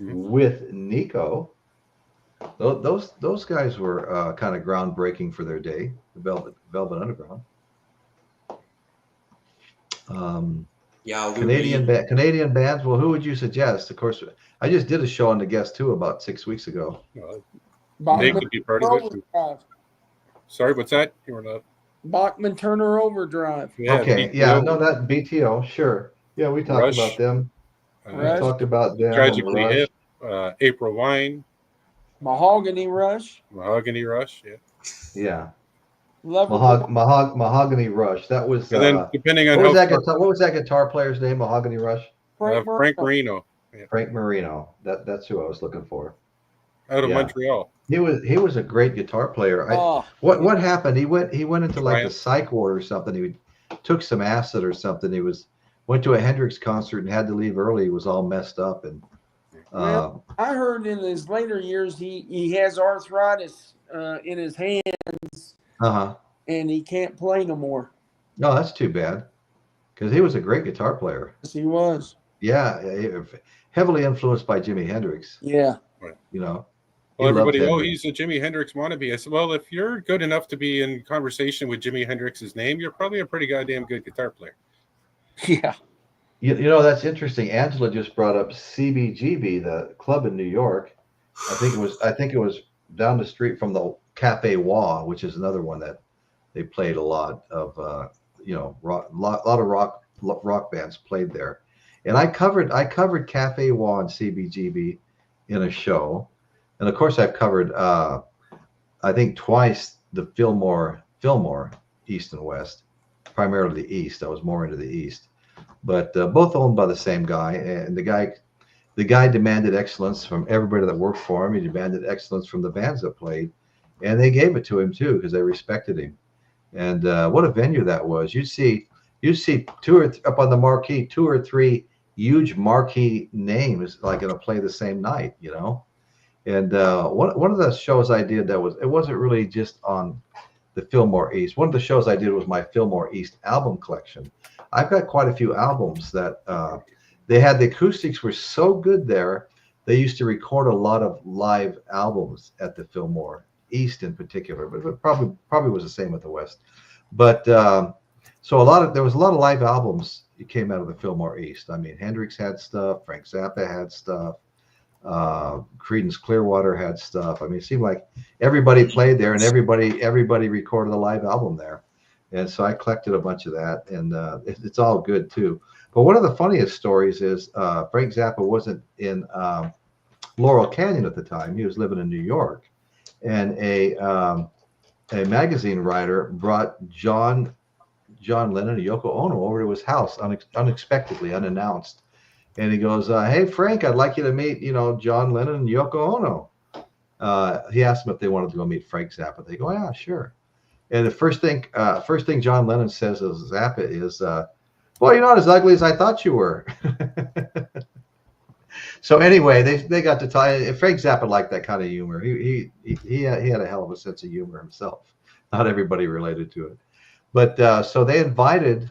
A: with Nico. Those guys were kind of groundbreaking for their day. The Velvet Underground. Canadian bands. Well, who would you suggest? Of course, I just did a show on the Guest Who about 6 weeks ago.
B: They could be part of it. Sorry, what's that? You were not.
C: Bachman Turner Overdrive.
A: Yeah, okay, BTO. Yeah, no, that BTO, sure. Yeah, we talked about them. We talked about them.
B: Tragically Hip, April Wine.
C: Mahogany Rush.
B: Yeah.
A: Yeah. Mahogany Rush. That was.
B: And then depending on
A: what was that guitar player's name? Mahogany Rush.
B: Frank Marino.
A: Yeah. Frank Marino. That's who I was looking for.
B: Out of Montreal.
A: He was a great guitar player. What happened? He went into like the psych ward or something. He took some acid or something. Went to a Hendrix concert and had to leave early. He was all messed up. And
C: I heard in his later years he has arthritis in his hands. And he can't play no more.
A: No, that's too bad. Because he was a great guitar player.
C: Yes, he was.
A: Yeah, heavily influenced by Jimi Hendrix.
C: Yeah.
B: Well, everybody, he's a Jimi Hendrix wannabe. I said, well, if you're good enough to be in conversation with Jimi Hendrix's name, you're probably a pretty goddamn good guitar player.
C: Yeah.
A: That's interesting. Angela just brought up CBGB, the club in New York. I think it was down the street from the Cafe Wah, which is another one that they played a lot of. Lot of rock bands played there, and I covered Cafe Wah and CBGB in a show, and of course I've covered I think twice the Fillmore East and West, primarily the East. I was more into the East, but both owned by the same guy, and the guy demanded excellence from everybody that worked for him. He demanded excellence from the bands that played. And they gave it to him too because they respected him. And what a venue that was! You see up on the marquee 2 or 3 huge marquee names like going to play the same night, And one of the shows I did it wasn't really just on the Fillmore East. One of the shows I did was my Fillmore East album collection. I've got quite a few albums that they had. The acoustics were so good there. They used to record a lot of live albums at the Fillmore East in particular, but it probably was the same at the West. But so there was a lot of live albums that came out of the Fillmore East. I mean, Hendrix had stuff, Frank Zappa had stuff, Creedence Clearwater had stuff. I mean, it seemed like everybody played there, and everybody recorded a live album there. And so I collected a bunch of that, and it's all good too. But one of the funniest stories is Frank Zappa wasn't in Laurel Canyon at the time. He was living in New York. And a magazine writer brought John Lennon and Yoko Ono over to his house unexpectedly, unannounced. And he goes, "Hey Frank, I'd like you to meet, John Lennon and Yoko Ono." he asked them if they wanted to go meet Frank Zappa. They go, yeah, sure. And the first thing John Lennon says to Zappa is, "Well, you're not as ugly as I thought you were." So anyway, they got to tie. Frank Zappa liked that kind of humor. He had a hell of a sense of humor himself. Not everybody related to it, but so they invited.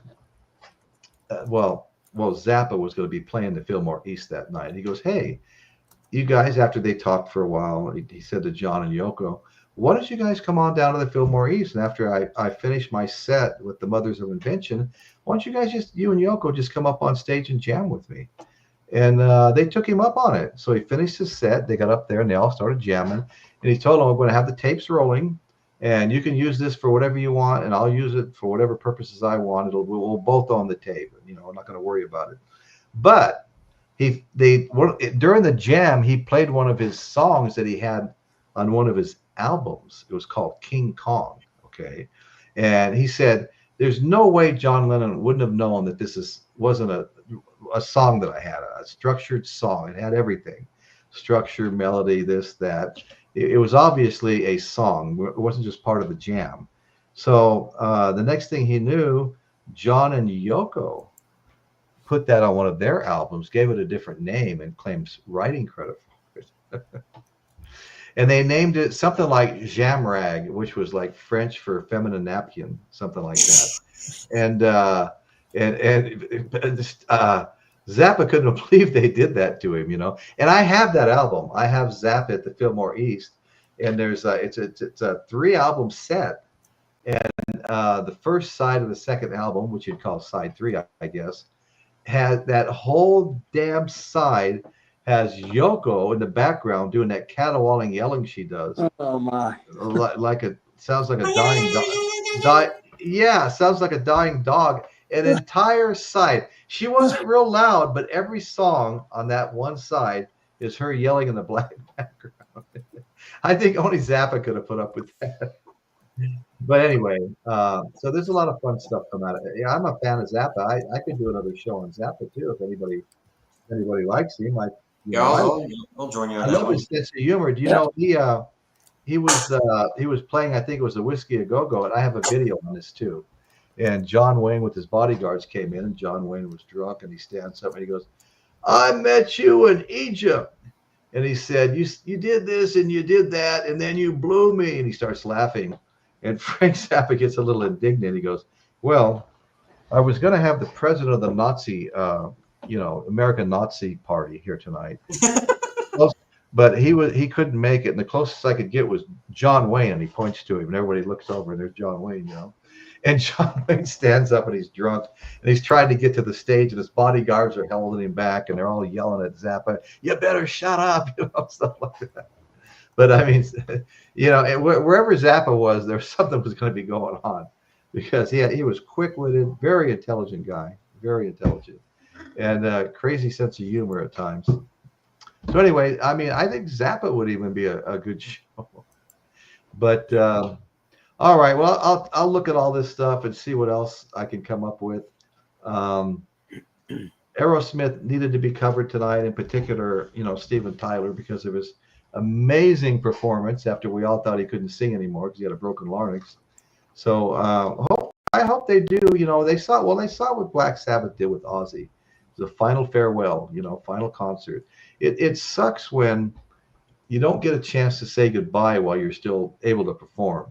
A: Well, Zappa was going to be playing the Fillmore East that night. He goes, "Hey, you guys." After they talked for a while, he said to John and Yoko, "Why don't you guys come on down to the Fillmore East? And after I finish my set with the Mothers of Invention, why don't you guys you and Yoko just come up on stage and jam with me?" And they took him up on it. So he finished his set. They got up there and they all started jamming. And he told them, "I'm going to have the tapes rolling, and you can use this for whatever you want, and I'll use it for whatever purposes I want. We'll both own the tape. I'm not going to worry about it." But during the jam, he played one of his songs that he had on one of his albums. It was called King Kong. Okay, and he said, "There's no way John Lennon wouldn't have known that this wasn't a song that I had, a structured song. It had everything, structure, melody, this, that. It was obviously a song. It wasn't just part of the jam." So the next thing he knew, John and Yoko put that on one of their albums, gave it a different name, and claims writing credit for it. And they named it something like Jamrag, which was like French for feminine napkin, something like that. And Zappa couldn't believe they did that to him, And I have that album. I have Zappa at the Fillmore East, and there's it's a 3-album set, and the first side of the second album, which you'd call side 3, I guess, has that whole damn side has Yoko in the background doing that caterwauling yelling she does.
C: Oh my!
A: Sounds like a dying dog. Yeah, sounds like a dying dog. An entire side. She wasn't real loud, but every song on that one side is her yelling in the black background. I think only Zappa could have put up with that. But anyway, so there's a lot of fun stuff come out of it. Yeah, I'm a fan of Zappa. I could do another show on Zappa too if anybody likes him.
D: I'll join you on
A: I
D: that
A: love
D: one.
A: his sense of humor. Do you know he was playing, I think it was a Whiskey a Go-Go, and I have a video on this too. And John Wayne with his bodyguards came in, and John Wayne was drunk, and he stands up and he goes, "I met you in Egypt." And he said, you did this and you did that, and then you blew me. And he starts laughing. And Frank Zappa gets a little indignant. He goes, "Well, I was going to have the president of the Nazi, American Nazi Party here tonight." But he couldn't make it. And the closest I could get was John Wayne. And he points to him, and everybody looks over, and there's John Wayne, And John Wayne stands up, and he's drunk, and he's trying to get to the stage, and his bodyguards are holding him back, and they're all yelling at Zappa, "You better shut up," stuff like that. But I mean, wherever Zappa was, there was something was going to be going on, because he was quick-witted, very intelligent guy, very intelligent, and crazy sense of humor at times. So anyway, I mean, I think Zappa would even be a good show. But all right, well, I'll look at all this stuff and see what else I can come up with. Aerosmith needed to be covered tonight, in particular, Steven Tyler, because of his amazing performance after we all thought he couldn't sing anymore because he had a broken larynx. So I hope they do. They saw what Black Sabbath did with Ozzy. It was a final farewell, final concert. It sucks when you don't get a chance to say goodbye while you're still able to perform.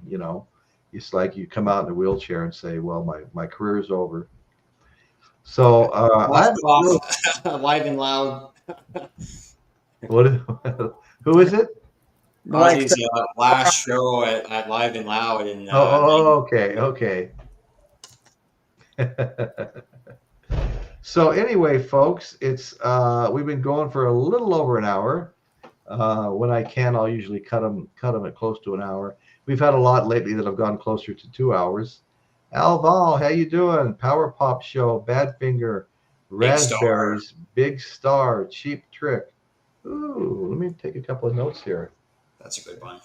A: It's like you come out in a wheelchair and say, "Well, my career is over." So
D: Live and Loud.
A: Who is it?
D: Ozzy's last show at Live and Loud.
A: Okay. So anyway, folks, it's we've been going for a little over an hour. When I can, I'll usually cut them at close to an hour. We've had a lot lately that have gone closer to 2 hours. Alval, how you doing? Power Pop Show, Badfinger, Raspberries, Big Star, Cheap Trick. Ooh, let me take a couple of notes here.
D: That's a good one.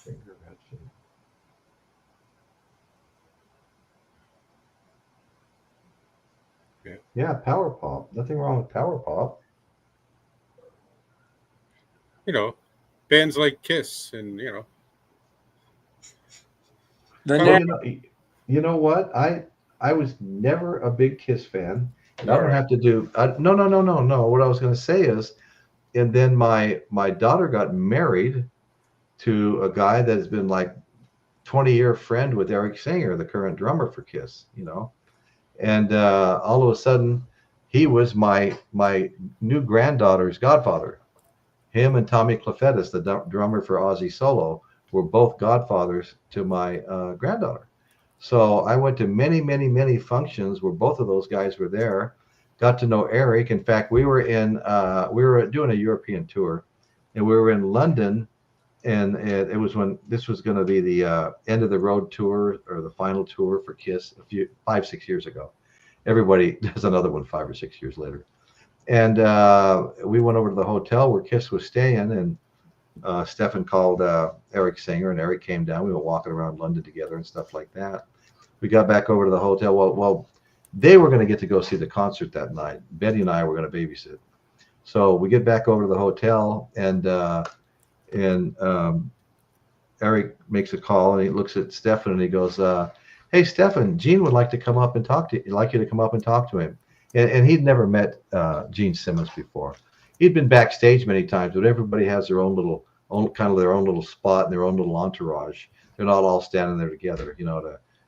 A: Yeah, Power Pop. Nothing wrong with Power Pop.
B: bands like Kiss and
C: The
A: Well,
C: na-
A: you know what? I was never a big Kiss fan, and I
B: All
A: don't
B: right.
A: have to do. No. What I was going to say is, and then my daughter got married to a guy that has been like 20-year friend with Eric Singer, the current drummer for Kiss. And all of a sudden, he was my new granddaughter's godfather. Him and Tommy Clufetis, the drummer for Ozzy Solo, were both godfathers to my granddaughter. So I went to many, many, many functions where both of those guys were there. Got to know Eric. In fact, we were doing a European tour, and we were in London, and it was when this was going to be the end of the road tour or the final tour for Kiss 5-6 years ago. Everybody does another one 5 or 6 years later. And we went over to the hotel where Kiss was staying, and Stefan called Eric Singer, and Eric came down. We were walking around London together and stuff like that. We got back over to the hotel. Well, they were going to get to go see the concert that night. Betty and I were going to babysit. So we get back over to the hotel, and Eric makes a call, and he looks at Stefan, and he goes, "Hey, Stefan, Gene would like to come up and talk to you. Like you to come up and talk to him." And he'd never met Gene Simmons before. He'd been backstage many times, but everybody has their own little spot and their own little entourage. They're not all standing there together,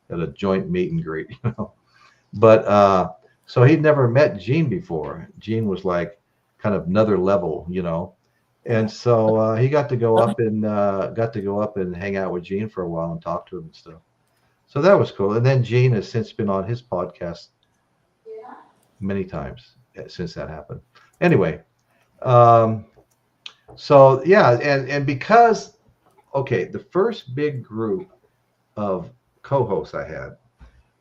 A: at a joint meet and greet, But so he'd never met Gene before. Gene was like kind of another level, And so he got to go up and hang out with Gene for a while and talk to him and stuff. So that was cool. And then Gene has since been on his podcast many times since that happened. Anyway, so yeah, and because the first big group of co-hosts I had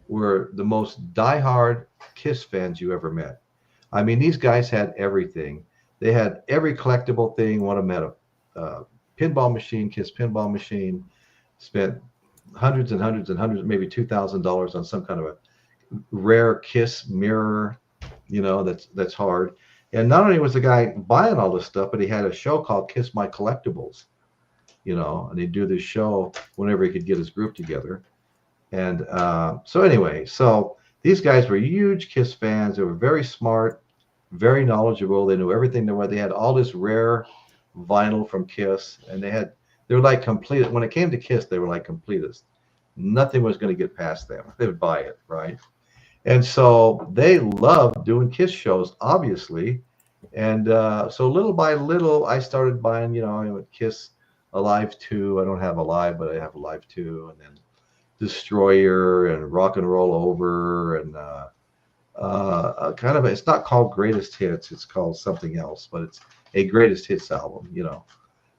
A: were the most diehard Kiss fans you ever met. I mean, these guys had everything. They had every collectible thing. One of them had a pinball machine, Kiss pinball machine. Spent hundreds and hundreds and hundreds, maybe $2,000 on some kind of a rare Kiss mirror. That's hard. And not only was the guy buying all this stuff, but he had a show called Kiss My Collectibles, and he'd do this show whenever he could get his group together. And so these guys were huge Kiss fans. They were very smart, very knowledgeable. They knew everything. They had all this rare vinyl from Kiss, and they were like complete. When it came to Kiss, they were like completists. Nothing was going to get past them. They would buy it, right? And so they loved doing Kiss shows, obviously. And so little by little, I started buying, I would Kiss Alive 2. I don't have Alive, but I have Alive 2. And then Destroyer and Rock and Roll Over. And it's not called Greatest Hits. It's called something else, but it's a Greatest Hits album,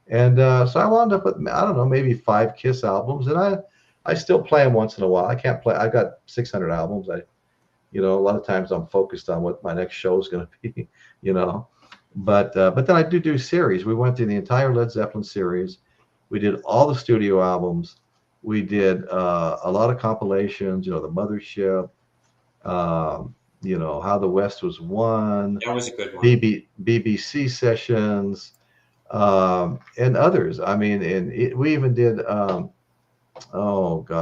A: And so I wound up with, I don't know, maybe 5 Kiss albums. And I still play them once in a while. I can't play. I got 600 albums. A lot of times I'm focused on what my next show is going to be, But then I do series. We went through the entire Led Zeppelin series. We did all the studio albums. We did a lot of compilations, the Mothership, How the West Was Won.
D: That was a good one.
A: BBC sessions, and others. I mean, we even did,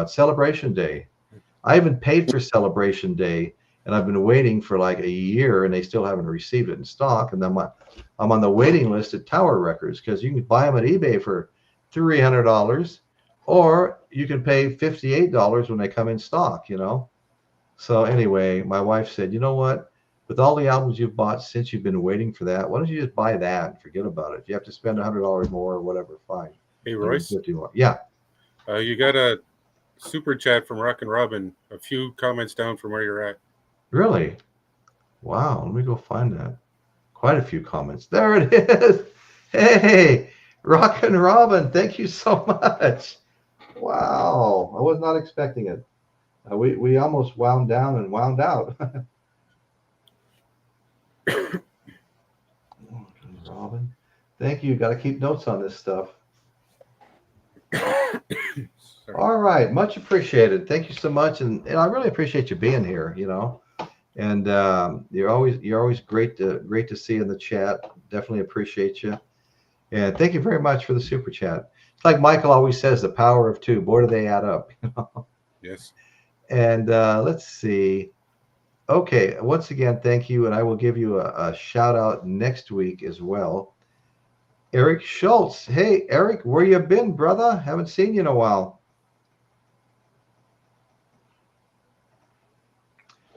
A: Celebration Day. I even paid for Celebration Day, and I've been waiting for like a year, and they still haven't received it in stock. And then I'm on the waiting list at Tower Records, because you can buy them at eBay for $300, or you can pay $58 when they come in stock, So anyway, my wife said, you know what? With all the albums you've bought since you've been waiting for that, why don't you just buy that and forget about it? If you have to spend $100 more or whatever, fine.
B: Hey, Royce.
A: Yeah.
B: You got a super chat from Rockin' Robin, a few comments down from where you're at.
A: Really? Wow. Let me go find that. Quite a few comments. There it is. Hey, Rockin' Robin. Thank you so much. Wow. I was not expecting it. We almost wound down and wound out. Robin. Thank you. Got to keep notes on this stuff. All right, much appreciated. Thank you so much, and I really appreciate you being here. And you're always great to see in the chat. Definitely appreciate you. And thank you very much for the super chat. It's like Michael always says, the power of two. Boy, do they add up.
B: Yes.
A: And let's see. Okay, once again, thank you. And I will give you a shout out next week as well. Eric Schultz. Hey, Eric, where you been, brother? Haven't seen you in a while.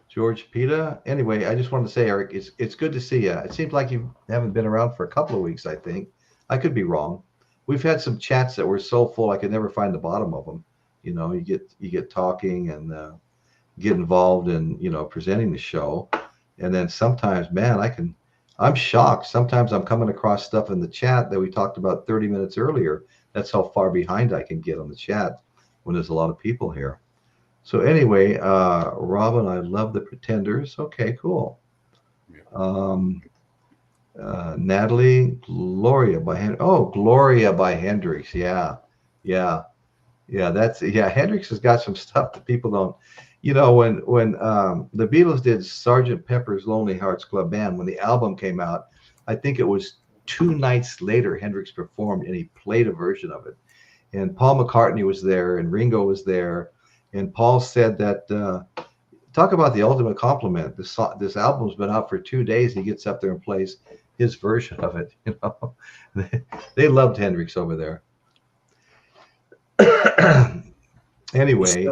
A: George Pita. Anyway, I just wanted to say, Eric, it's good to see you. It seems like you haven't been around for a couple of weeks, I think. I could be wrong. We've had some chats that were so full I could never find the bottom of them. You know, you get talking and get involved in, you know, presenting the show. And then sometimes, man, I'm shocked. Sometimes I'm coming across stuff in the chat that we talked about 30 minutes earlier. That's how far behind I can get on the chat when there's a lot of people here. So anyway, Robin, I love the Pretenders. Okay, cool. Natalie, Gloria by Hendrix. Yeah. Hendrix has got some stuff that people don't. You know, when the Beatles did Sgt. Pepper's Lonely Hearts Club Band, when the album came out, I think it was 2 nights later Hendrix performed and he played a version of it. And Paul McCartney was there and Ringo was there. And Paul said that, talk about the ultimate compliment. This album's been out for 2 days. He gets up there and plays his version of it. You know, they loved Hendrix over there. Anyway,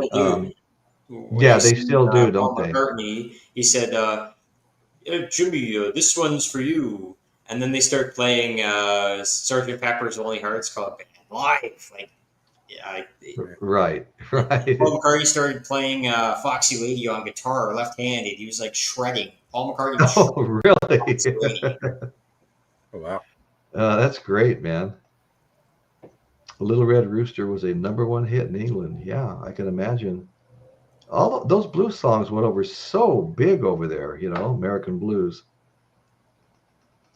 A: yeah, they still do, don't they?
D: McCartney, he said, Jimmy, this one's for you. And then they start playing Sgt. Pepper's Lonely Hearts Club Band live. Like, yeah,
A: right.
D: Paul McCartney started playing Foxy Lady on guitar, left-handed. He was like shredding. Paul McCartney was
A: really?
B: Oh, wow.
A: That's great, man. Little Red Rooster was a #1 hit in England. Yeah, I can imagine. All those blues songs went over so big over there, you know, American blues.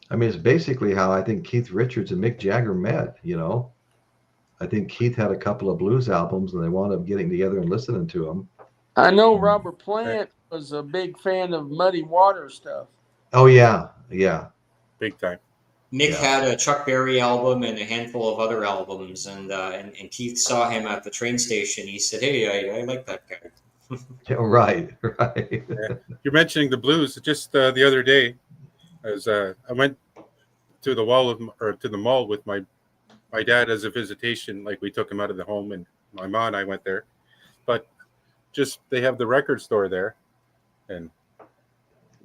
A: I mean, it's basically how I think Keith Richards and Mick Jagger met, you know. I think Keith had a couple of blues albums and they wound up getting together and listening to them.
C: I know Robert Plant was a big fan of Muddy Waters stuff.
A: Oh, yeah.
B: Big time.
D: Mick had a Chuck Berry album and a handful of other albums, and Keith saw him at the train station. He said, "Hey, I like that guy."
A: Yeah, right.
B: Yeah. You're mentioning the blues. Just the other day, as I went to the mall with my dad as a visitation. Like, we took him out of the home, and my mom and I went there. But just they have the record store there, and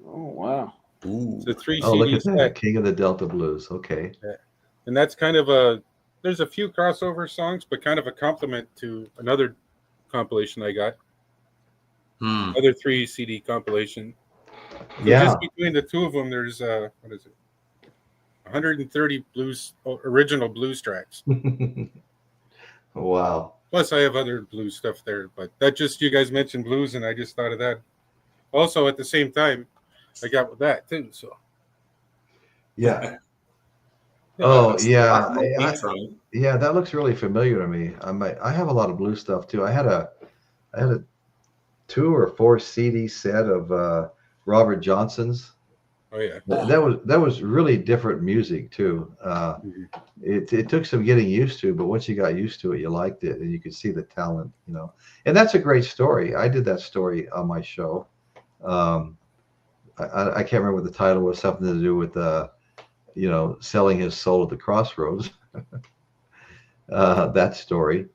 C: oh wow.
B: It's a 3
A: CD
B: look
A: at that. Set. King of the Delta Blues. Okay.
B: Yeah. And that's kind of there's a few crossover songs, but kind of a compliment to another compilation I got. Other 3 CD compilation. So just between the two of them, there's 130 original blues tracks.
A: Wow.
B: Plus I have other blues stuff there, but that just, you guys mentioned blues and I just thought of that. Also at the same time, I got that too. So
A: yeah. Oh yeah. Yeah, that looks really familiar to me. I have a lot of blues stuff too. I had a 2 or 4 CD set of Robert Johnson's.
B: Oh yeah.
A: That was really different music too. It took some getting used to, but once you got used to it, you liked it, and you could see the talent, you know. And that's a great story. I did that story on my show. I can't remember what the title was. Something to do with you know, selling his soul at the crossroads. That story.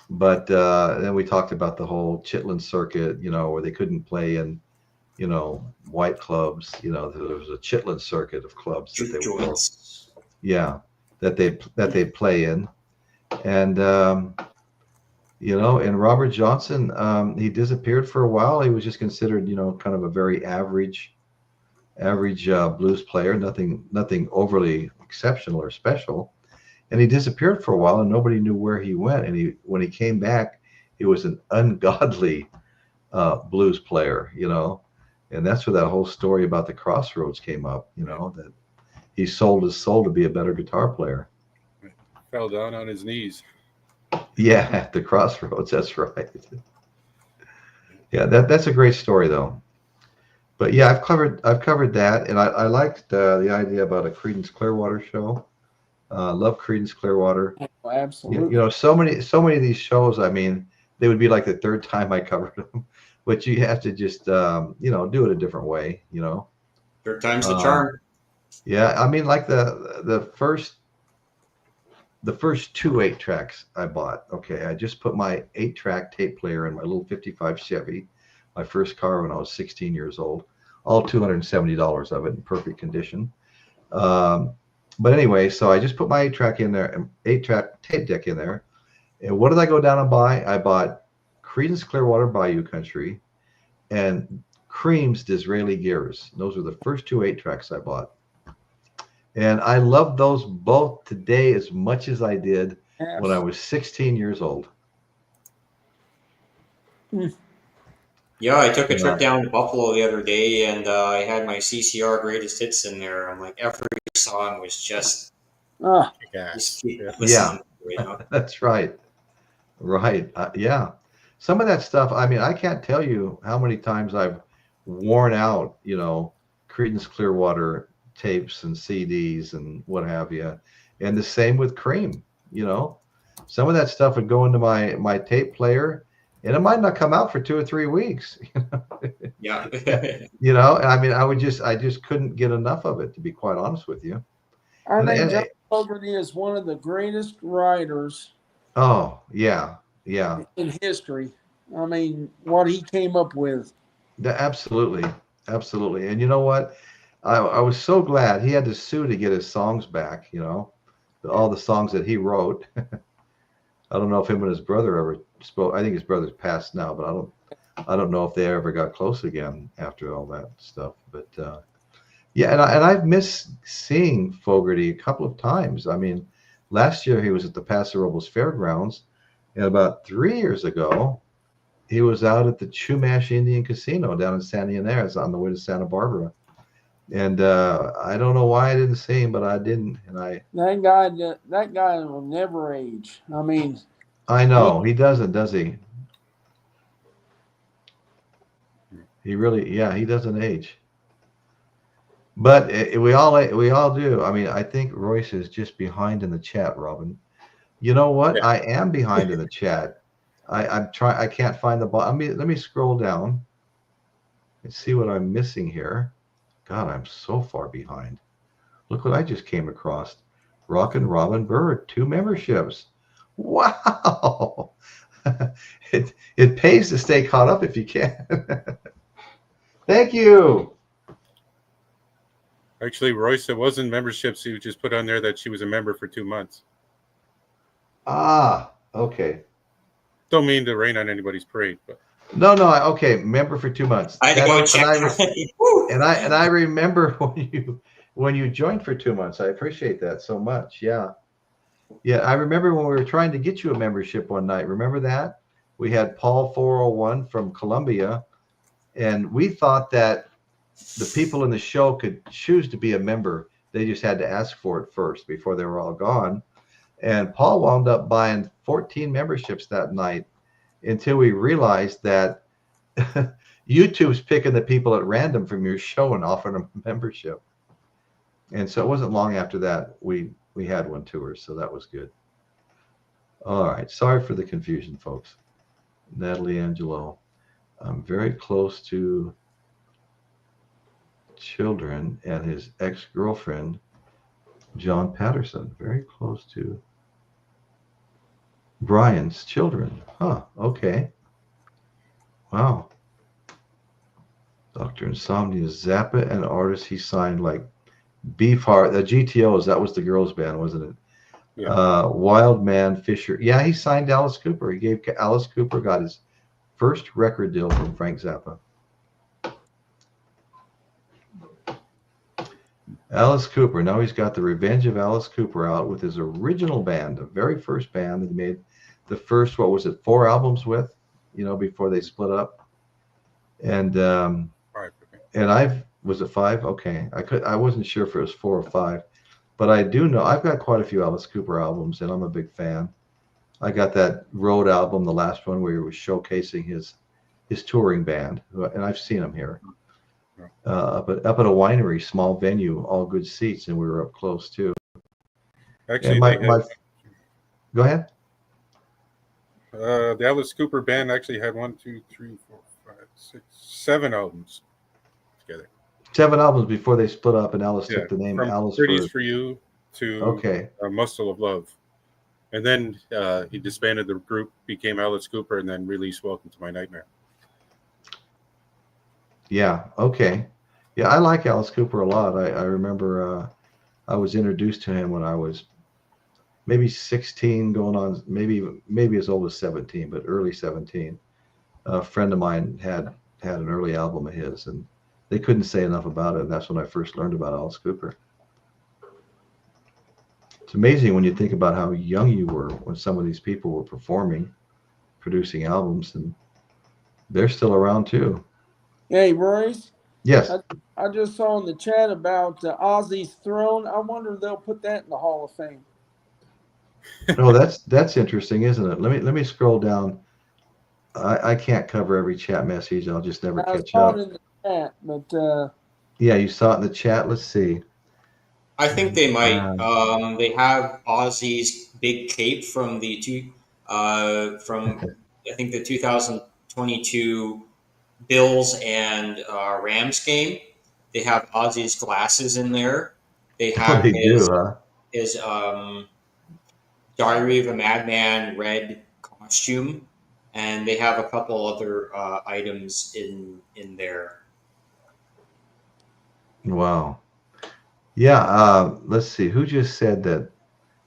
A: But then we talked about the whole Chitlin circuit, you know, where they couldn't play in, you know, white clubs. You know, there was a Chitlin circuit of clubs that they would, that they play in, and you know, and Robert Johnson, he disappeared for a while. He was just considered, you know, kind of a very average blues player, nothing overly exceptional or special. And he disappeared for a while, and nobody knew where he went. And when he came back, he was an ungodly blues player, you know. And that's where that whole story about the Crossroads came up, you know, that he sold his soul to be a better guitar player.
B: Fell down on his knees.
A: Yeah, at the Crossroads, that's right. Yeah, that's a great story though. But yeah, I've covered that, and I liked the idea about a Creedence Clearwater show. Love Creedence Clearwater.
C: Oh, absolutely.
A: So many of these shows. I mean, they would be like the third time I covered them, but you have to just do it a different way.
D: Third time's the charm.
A: Yeah, I mean, like the first 2 8-tracks I bought. Okay, I just put my 8-track tape player in my little '55 Chevy, my first car when I was 16 years old. All $270 of it in perfect condition. But anyway, so I just put my 8-track in there, 8-track tape deck in there. And what did I go down and buy? I bought Creedence Clearwater Bayou Country and Cream's Disraeli Gears. Those were the first 2 8-tracks I bought. And I love those both today as much as I did when I was 16 years old.
D: Yeah, I took a trip down to Buffalo the other day, and I had my CCR greatest hits in there. I'm like, every song was just listening.
A: That's right. Right. Yeah. Some of that stuff, I mean, I can't tell you how many times I've worn out, Creedence Clearwater tapes and CDs and what have you. And the same with Cream, Some of that stuff would go into my tape player, and it might not come out for 2 or 3 weeks.
D: Yeah.
A: I mean, I just couldn't get enough of it, to be quite honest with you.
C: I think John Fogerty is one of the greatest writers.
A: Oh, yeah. Yeah.
C: In history. I mean, what he came up with.
A: Absolutely. Absolutely. And you know what? I was so glad he had to sue to get his songs back, all the songs that he wrote. I don't know if him and his brother ever spoke. I think his brother's passed now, but I don't know if they ever got close again after all that stuff. But yeah, and I've missed seeing Fogerty a couple of times. I mean, last year he was at the Paso Robles Fairgrounds, and about 3 years ago, he was out at the Chumash Indian Casino down in Santa Ynez on the way to Santa Barbara. And I don't know why I didn't see him, but I didn't. And
C: that guy will never age. I mean,
A: I know he doesn't, does he? He really, he doesn't age. But we all do. I mean, I think Royce is just behind in the chat, Robin. You know what? Yeah. I am behind in the chat. I'm trying. I can't find the bottom. Let me scroll down and see what I'm missing here. God, I'm so far behind. Look what I just came across. Rockin' Robin Bird, 2 memberships. Wow. It pays to stay caught up if you can. Thank you.
B: Actually, Royce, it wasn't memberships. He just put on there that she was a member for 2 months.
A: Ah, okay.
B: Don't mean to rain on anybody's parade, but
A: no, okay, member for 2 months.
D: I had to go check.
A: And I remember when you joined for 2 months. I appreciate that so much. Yeah. I remember when we were trying to get you a membership one night. Remember that? We had Paul 401 from Columbia, and we thought that the people in the show could choose to be a member. They just had to ask for it first before they were all gone. And Paul wound up buying 14 memberships that night until we realized that YouTube's picking the people at random from your show and offering them a membership. And so it wasn't long after that we had one tour, so that was good. All right, sorry for the confusion, folks. Natalie Angelo, I'm very close to children and his ex-girlfriend, John Patterson. Very close to Brian's children. Huh, okay. Wow. Dr. Insomnia, Zappa, and artists he signed like Beefheart, the GTOs, that was the girls' band, wasn't it? Yeah. Wild Man Fisher. Yeah, he signed Alice Cooper. He gave Alice Cooper, got his first record deal from Frank Zappa. Alice Cooper. Now he's got the Revenge of Alice Cooper out with his original band, the very first band that he made the first, 4 albums with, before they split up. And was it 5? Okay. I wasn't sure if it was 4 or 5, but I do know I've got quite a few Alice Cooper albums, and I'm a big fan. I got that Road album, the last one, where he was showcasing his touring band, and I've seen him here. Up at a winery, small venue, all good seats, and we were up close too.
B: Actually,
A: my
B: they had
A: go ahead.
B: the Alice Cooper band actually had 1, 2, 3, 4, 5, 6, 7 albums together.
A: 7 albums before they split up, and Alice
B: Yeah,
A: took the name
B: from
A: Alice
B: "Pretty's
A: for.
B: for You" to
A: Okay.
B: "Muscle of Love," and then he disbanded the group, became Alice Cooper, and then released "Welcome to My Nightmare."
A: Yeah. Okay. Yeah, I like Alice Cooper a lot. I remember I was introduced to him when I was maybe 16, going on maybe as old as 17, but early 17. A friend of mine had an early album of his, and they couldn't say enough about it. And that's when I first learned about Alice Cooper. It's amazing when you think about how young you were when some of these people were performing, producing albums, and they're still around too.
C: Hey, Royce.
A: Yes.
C: I just saw in the chat about Ozzy's throne. I wonder if they'll put that in the Hall of Fame.
A: No, that's interesting, isn't it? Let me scroll down. I can't cover every chat message. I'll just never
C: I
A: catch
C: saw
A: up.
C: it in the chat, but
A: Yeah, you saw it in the chat. Let's see.
D: I think they might.
A: Um,
D: They have Ozzy's big cape from from I think the 2022 Bills and Rams game. They have Ozzy's glasses in there. They
A: oh,
D: have
A: they do, huh?
D: his Diary of a Madman red costume, and they have a couple other items in there.
A: Wow. Yeah. Let's see. Who just said that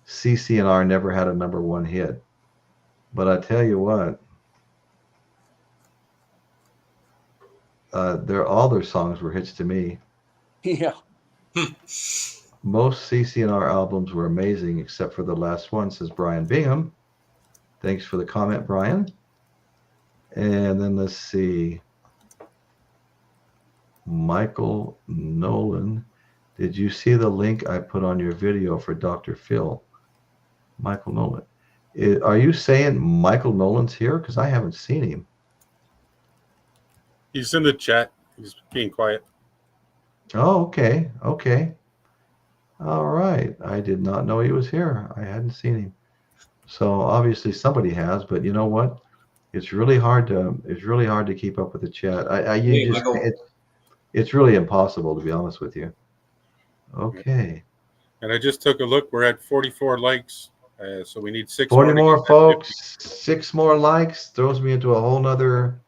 A: CC&R never had a #1 hit? But I tell you what, all their songs were hits to me.
C: yeah.
A: Most CC&R albums were amazing, except for the last one, says Brian Bingham. Thanks for the comment, Brian. And then let's see. Michael Nolan. Did you see the link I put on your video for Dr. Phil? Michael Nolan. Are you saying Michael Nolan's here? Because I haven't seen him.
B: He's in the chat. He's being quiet.
A: Oh, okay. Okay. All right. I did not know he was here. I hadn't seen him. So obviously somebody has, but you know what? It's really hard to keep up with the chat.
D: Hey, Michael.
A: It's really impossible, to be honest with you. Okay.
B: And I just took a look. We're at 44 likes, so we need 6
A: 40
B: more.
A: more, folks. 6 more likes throws me into a whole nother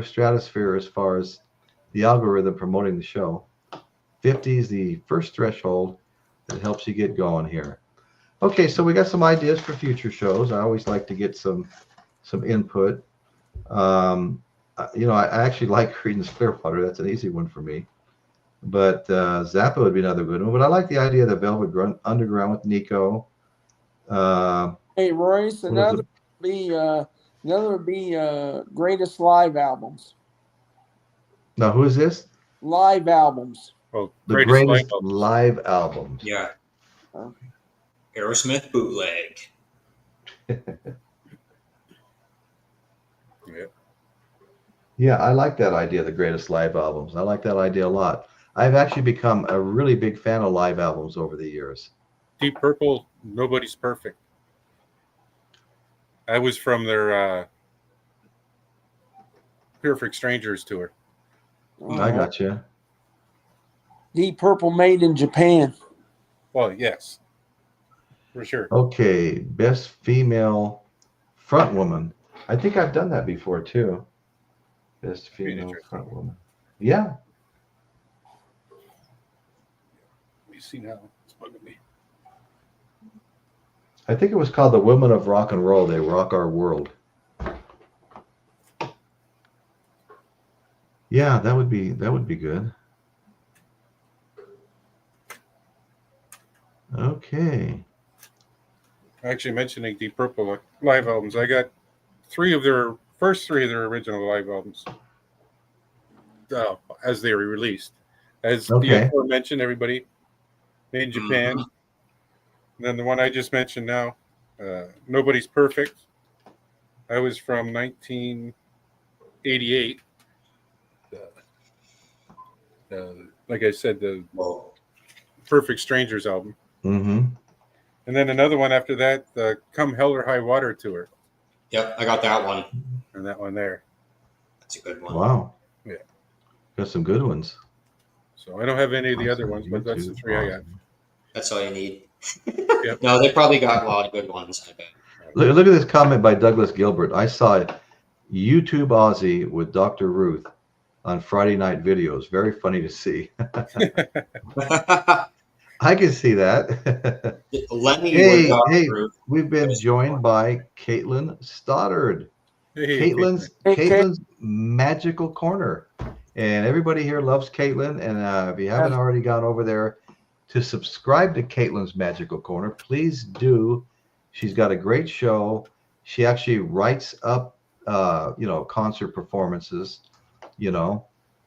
A: stratosphere as far as the algorithm promoting the show. 50 is the first threshold that helps you get going here. Okay, so we got some ideas for future shows. I always like to get some input. I actually like Creedence Clearwater. That's an easy one for me. But Zappa would be another good one. But I like the idea of the Velvet Underground with Nico.
C: Hey, Royce, another would be greatest live albums.
A: Now, who is this?
C: Live albums.
B: Oh,
A: The greatest live albums.
D: Yeah. Aerosmith bootleg.
B: Yeah.
A: Yeah, I like that idea, the greatest live albums. I like that idea a lot. I've actually become a really big fan of live albums over the years.
B: Deep Purple, Nobody's Perfect. I was from their Perfect Strangers tour.
A: I got you.
C: Deep Purple made in Japan.
B: Well, yes, for sure.
A: Okay, best female front woman. I think I've done that before too. Best female front woman. Yeah.
B: Let me see now. It's bugging me.
A: I think it was called The Women of Rock and Roll. They rock our world. Yeah, that would be good. Okay.
B: Actually, mentioning Deep Purple live albums, I got first three of their original live albums as they were released. As the aforementioned, everybody made in Japan. And then the one I just mentioned now, Nobody's Perfect. I was from 1988. Like I said, the Perfect Strangers album.
A: Mm-hmm.
B: And then another one after that, the Come Hell or High Water tour.
D: Yep, I got that one.
B: And that one there.
D: That's a good one.
A: Wow.
B: Yeah.
A: Got some good ones.
B: So I don't have any of the other ones, but that's the three I got.
D: That's all you need.
B: Yep.
D: No, they probably got a lot of good ones, I bet.
A: Look at this comment by Douglas Gilbert. I saw YouTube Ozzy with Dr. Ruth on Friday night videos. Very funny to see. I can see that.
D: Lenny
A: hey,
D: Ruth.
A: We've been joined by Caitlin Stoddard.
B: Hey,
A: Caitlin's Magical Corner. And everybody here loves Caitlin. And if you haven't already gone over there to subscribe to Caitlin's Magical Corner, please do. She's got a great show. She actually writes up, concert performances,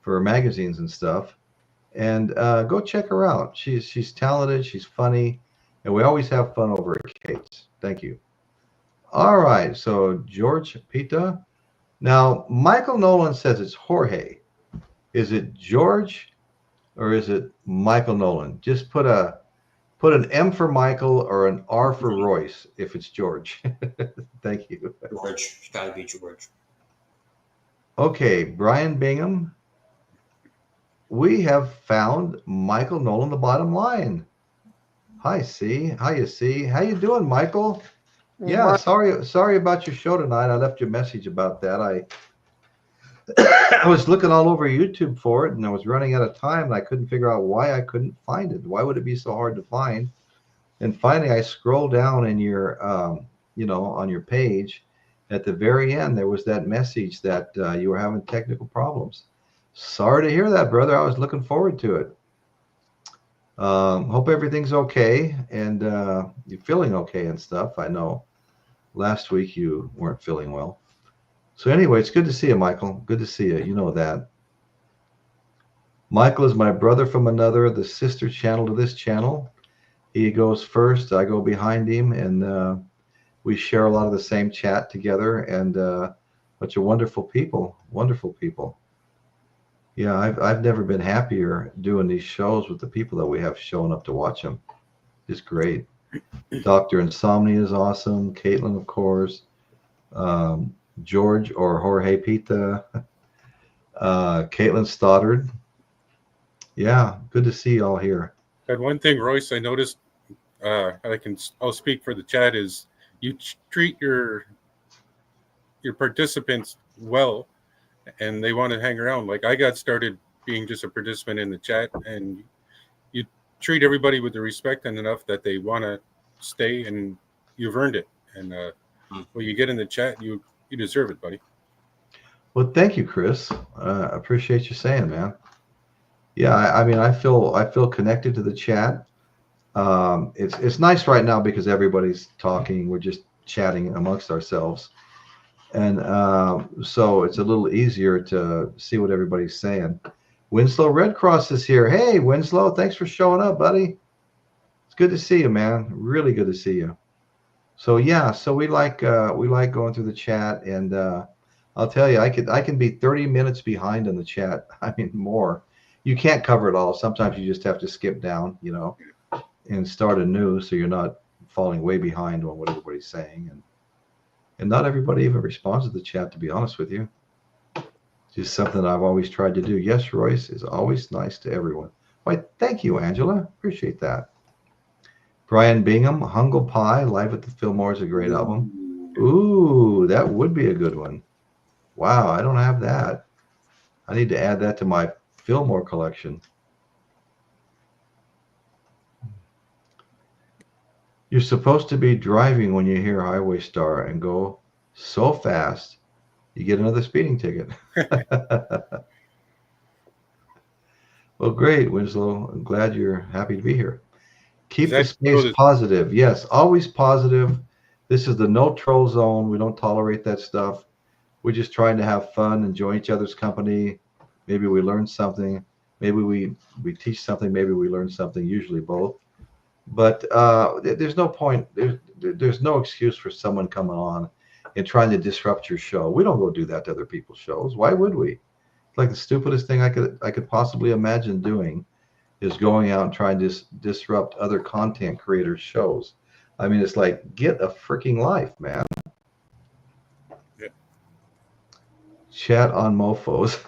A: for magazines and stuff. And go check her out. She's talented. She's funny. And we always have fun over at Kate's. Thank you. All right. So George Pita. Now, Michael Nolan says it's Jorge. Is it George or is it Michael Nolan? Just put an M for Michael or an R for Royce if it's George. Thank you.
D: George. It's got to be George.
A: Okay, Brian Bingham. We have found Michael Nolan, the bottom line. Hi, C. How you see? How you doing, Michael? Yeah, sorry about your show tonight. I left you a message about that. I was looking all over YouTube for it, and I was running out of time, and I couldn't figure out why I couldn't find it. Why would it be so hard to find? And finally, I scrolled down in your, on your page. At the very end, there was that message that you were having technical problems. Sorry to hear that, brother. I was looking forward to it. Hope everything's okay, and you're feeling okay and stuff. I know last week you weren't feeling well. So anyway, it's good to see you, Michael. Good to see you. You know that. Michael is my brother from another, the sister channel to this channel. He goes first, I go behind him, and we share a lot of the same chat together, and a bunch of wonderful people. Wonderful people. Yeah, I've never been happier doing these shows with the people that we have showing up to watch them. It's great. Dr. Insomnia is awesome. Caitlin, of course. George or Jorge Pita. Caitlin Stoddard. Yeah, good to see you all here.
B: And one thing, Royce, I noticed, I'll speak for the chat, is you treat your participants well, and they want to hang around. Like I got started being just a participant in the chat, and you treat everybody with the respect and enough that they want to stay, and you've earned it. And when you get in the chat, you deserve it, buddy.
A: Well, thank you, Chris. I appreciate you saying, man. Yeah, I mean, I feel connected to the chat. It's nice right now because everybody's talking. We're just chatting amongst ourselves. And so it's a little easier to see what everybody's saying. Winslow Red Cross is here. Hey, Winslow, thanks for showing up, buddy. It's good to see you, man. Really good to see you. So yeah, so we like going through the chat, and I'll tell you, I can be 30 minutes behind in the chat. I mean, more. You can't cover it all. Sometimes you just have to skip down, and start anew, so you're not falling way behind on what everybody's saying. And not everybody even responds to the chat, to be honest with you. It's just something I've always tried to do. Yes, Royce is always nice to everyone. Why, thank you, Angela. Appreciate that. Brian Bingham, Hungle Pie, Live at the Fillmore is a great album. Ooh, that would be a good one. Wow, I don't have that. I need to add that to my Fillmore collection. You're supposed to be driving when you hear Highway Star and go so fast, you get another speeding ticket. Well, great, Winslow. I'm glad you're happy to be here. Keep the space positive. Yes, always positive. This is the no troll zone. We don't tolerate that stuff. We're just trying to have fun, enjoy each other's company. Maybe we learn something. Maybe we teach something. Maybe we learn something, usually both. But there's no point. There's no excuse for someone coming on and trying to disrupt your show. We don't go do that to other people's shows. Why would we? It's like the stupidest thing I could possibly imagine doing is going out and trying to disrupt other content creators' shows. I mean, it's like, get a freaking life, man.
B: Yeah.
A: Chat on mofos.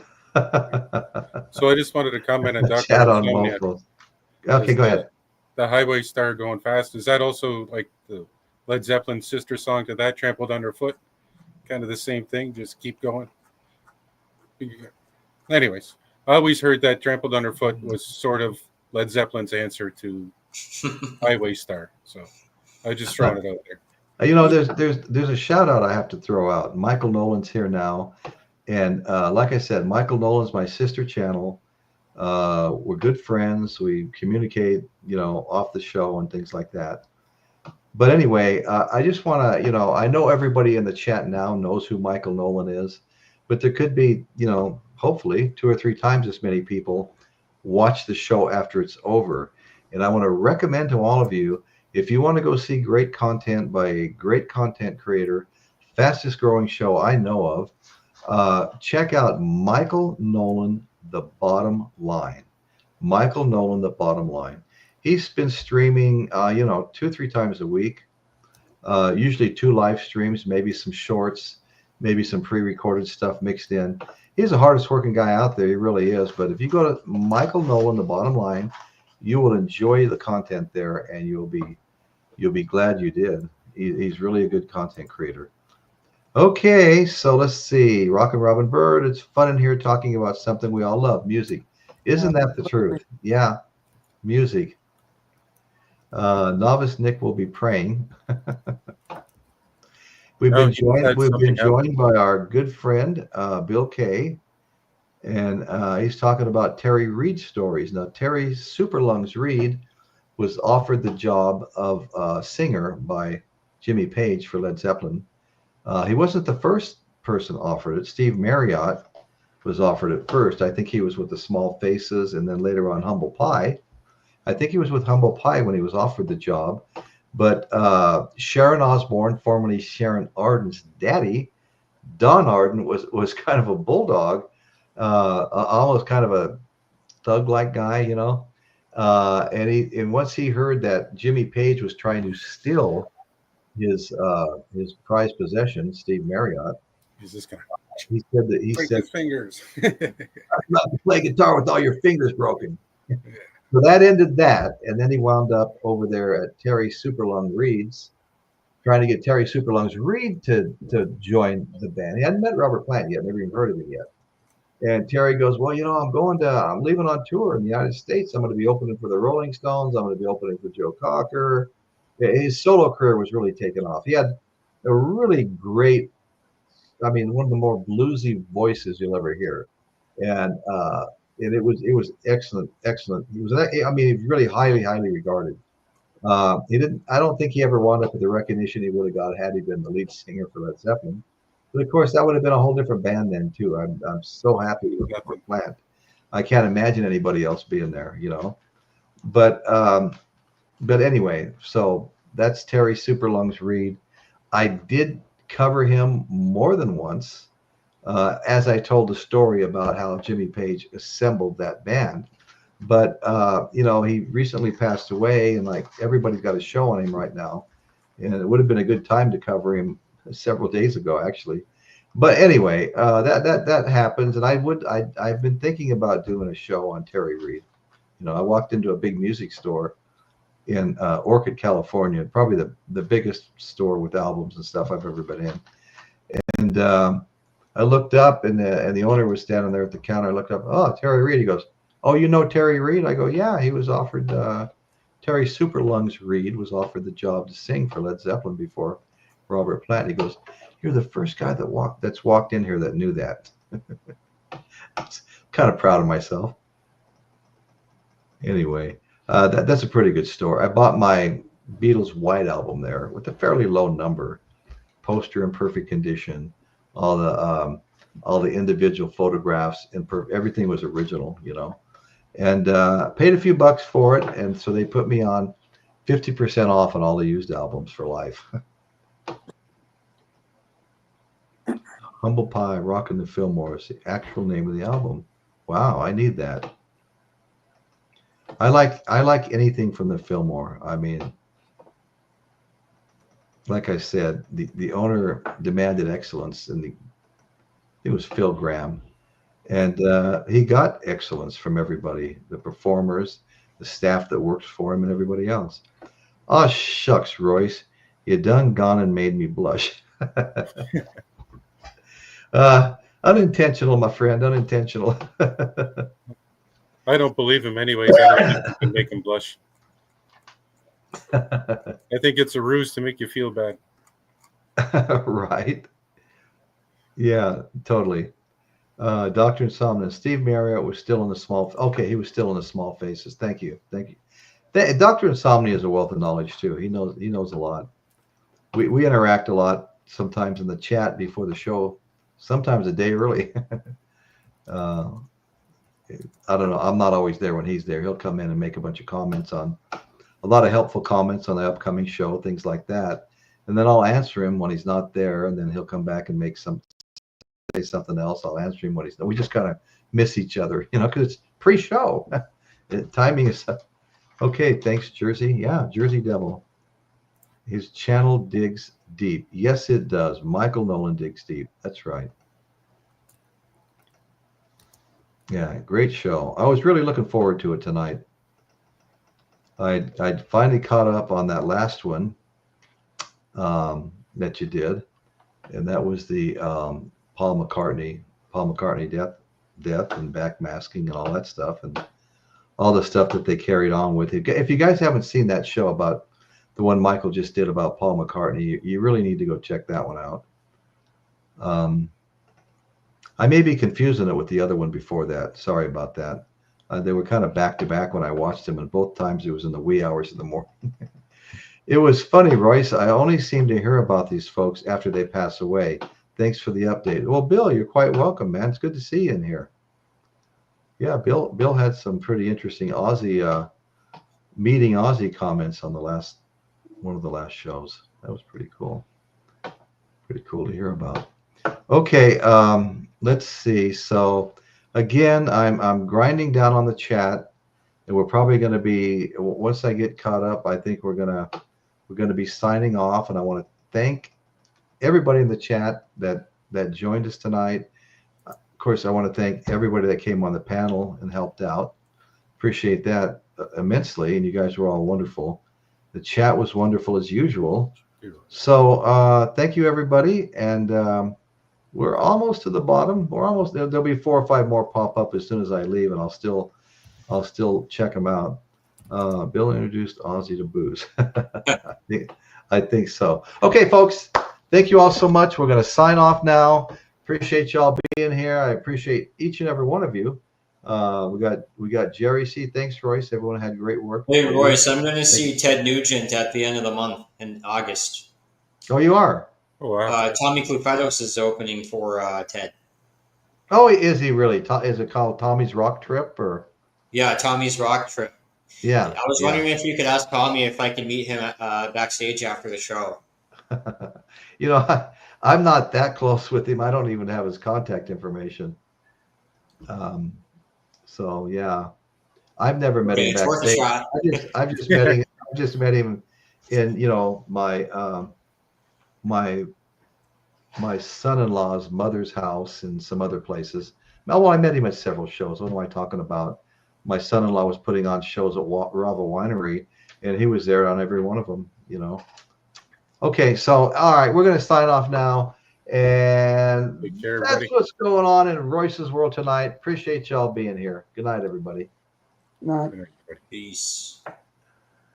B: So I just wanted to comment on Dr.
A: Chat on
B: Insomnia.
A: mofos. Okay, go ahead.
B: The Highway Star Going Fast, is that also like the Led Zeppelin sister song to that, Trampled Underfoot? Kind of the same thing, just keep going. Anyways, I always heard that Trampled Underfoot was sort of Led Zeppelin's answer to Highway Star. So I just thrown it out there.
A: You know, there's a shout out I have to throw out. Michael Nolan's here now, and like I said, Michael Nolan's my sister channel. We're good friends. We communicate, you know, off the show and things like that. But anyway, I just want to, you know, I know everybody in the chat now knows who Michael Nolan is, but there could be, you know, hopefully 2 or 3 times as many people watch the show after it's over. And I want to recommend to all of you, if you want to go see great content by a great content creator, fastest growing show I know of, check out Michael Nolan, The Bottom Line. Michael Nolan, The Bottom Line. He's been streaming, you know, 2 or 3 times a week, usually 2 live streams, maybe some shorts, maybe some pre-recorded stuff mixed in. He's the hardest working guy out there. He really is. But if you go to Michael Nolan, The Bottom Line, you will enjoy the content there, and you'll be glad you did. He's really a good content creator. Okay, so let's see. Rockin' Robin Bird, it's fun in here talking about something we all love, music. Isn't that the truth? Yeah, music. Novice Nick will be praying. We've been joined by our good friend Bill Kay, and he's talking about Terry Reid stories. Now, Terry Superlungs Reid was offered the job of singer by Jimmy Page for Led Zeppelin. He wasn't the first person offered it. Steve Marriott was offered it first. I think he was with the Small Faces, and then later on Humble Pie. I think he was with Humble Pie when he was offered the job. But Sharon Osbourne, formerly Sharon Arden's daddy, Don Arden, was kind of a bulldog, almost kind of a thug-like guy, you know. And once he heard that Jimmy Page was trying to steal his prized possession, Steve Marriott,
B: He's just gonna
A: he said that
B: break his fingers.
A: I'm not to play guitar with all your fingers broken. So that ended that, and then he wound up over there at Terry Superlung Reid's, trying to get Terry Superlungs Reid to join the band. He hadn't met Robert Plant yet, never even heard of him yet. And Terry goes, well, you know, I'm leaving on tour in the United States. I'm going to be opening for the Rolling Stones. I'm going to be opening for Joe Cocker. His solo career was really taking off. He had a really great, I mean, one of the more bluesy voices you'll ever hear. And it was excellent. He was, I mean, he was really highly regarded. I don't think he ever wound up with the recognition he would have got had he been the lead singer for Led Zeppelin. But of course, that would have been a whole different band then too. I'm so happy with Robert Plant. I can't imagine anybody else being there, you know. But anyway, so that's Terry Superlungs Reid. I did cover him more than once. As I told the story about how Jimmy Page assembled that band. But, you know, he recently passed away, and like everybody's got a show on him right now. And it would have been a good time to cover him several days ago, actually. But anyway, that happens. And I've been thinking about doing a show on Terry Reid. You know, I walked into a big music store in Orchid, California, probably the biggest store with albums and stuff I've ever been in. And I looked up, and the owner was standing there at the counter. I looked up, oh, Terry Reid. He goes, oh, you know Terry Reid? I go, yeah, he was offered, Terry Superlungs Reid was offered the job to sing for Led Zeppelin before Robert Plant. He goes, you're the first guy that's walked in here that knew that. Kind of proud of myself. Anyway, that's a pretty good store. I bought my Beatles White album there with a fairly low number, poster in perfect condition, all the individual photographs, and everything was original, you know. And paid a few bucks for it, and so they put me on 50% off on all the used albums for life. Humble Pie, Rockin' the Fillmore is the actual name of the album. Wow, I need that. I like anything from the Fillmore. I mean, like I said, the owner demanded excellence, and it was Phil Graham, and he got excellence from everybody, the performers, the staff that works for him, and everybody else. Oh shucks, Royce, you done gone and made me blush. Unintentional, my friend, unintentional.
B: I don't believe him anyways. I don't think you can make him blush. I think it's a ruse to make you feel bad.
A: Right. Yeah, totally. Dr. Insomnia, Steve Marriott was still in the small. Okay, he was still in the small faces. Thank you. Thank you. Dr. Insomnia is a wealth of knowledge too. He knows a lot. We interact a lot sometimes in the chat before the show, sometimes a day early. I don't know. I'm not always there when he's there. He'll come in and make a bunch of comments on a lot of helpful comments on the upcoming show, things like that. And then I'll answer him when he's not there, and then he'll come back and say something else. I'll answer him when he's. We just kind of miss each other, because it's pre-show. Timing is okay. Thanks, Jersey. Yeah, Jersey Devil. His channel digs deep. Yes, it does. Michael Nolan digs deep. That's right. Yeah, great show. I was really looking forward to it tonight. I finally caught up on that last one that you did, and that was the Paul McCartney death and backmasking and all that stuff, and all the stuff that they carried on with it. If you guys haven't seen that show about the one Michael just did about Paul McCartney, you really need to go check that one out. I may be confusing it with the other one before that. Sorry about that. They were kind of back to back when I watched them, and both times it was in the wee hours of the morning. It was funny, Royce. I only seem to hear about these folks after they pass away. Thanks for the update. Well, Bill, you're quite welcome, man. It's good to see you in here. Yeah, Bill had some pretty interesting meeting Ozzy comments on one of the last shows. That was pretty cool. Pretty cool to hear about. Okay, let's see. So again, I'm grinding down on the chat, and we're probably going to be, once I get caught up, I think we're going to be signing off. And I want to thank everybody in the chat that joined us tonight. Of course, I want to thank everybody that came on the panel and helped out. Appreciate that immensely, and you guys were all wonderful. The chat was wonderful as usual. So thank you, everybody, and we're almost to the bottom. We're almost there. There'll be 4 or 5 more pop up as soon as I leave, and I'll still check them out. Bill introduced Ozzy to booze. I think so. Okay, folks. Thank you all so much. We're going to sign off now. Appreciate y'all being here. I appreciate each and every one of you. We got Jerry C. Thanks, Royce. Everyone had great work.
D: Hey, Royce, I'm going to see Ted Nugent at the end of the month in August.
A: Oh, you are?
B: Oh, wow.
D: Tommy Clupados is opening for Ted.
A: Oh, is he really? Is it called Tommy's Rock Trip or?
D: Yeah, Tommy's Rock Trip.
A: Yeah.
D: I was wondering if you could ask Tommy if I can meet him backstage after the show.
A: I'm not that close with him. I don't even have his contact information. So yeah, I've never met him backstage. I've just met him in my son-in-law's mother's house and some other places. Well, I met him at several shows. What am I talking about? My son-in-law was putting on shows at Rava Winery, and he was there on every one of them. Okay, so all right, we're going to sign off now, and that's what's going on in Royce's world tonight. Appreciate y'all being here. Good night, everybody.
C: Night.
D: Peace.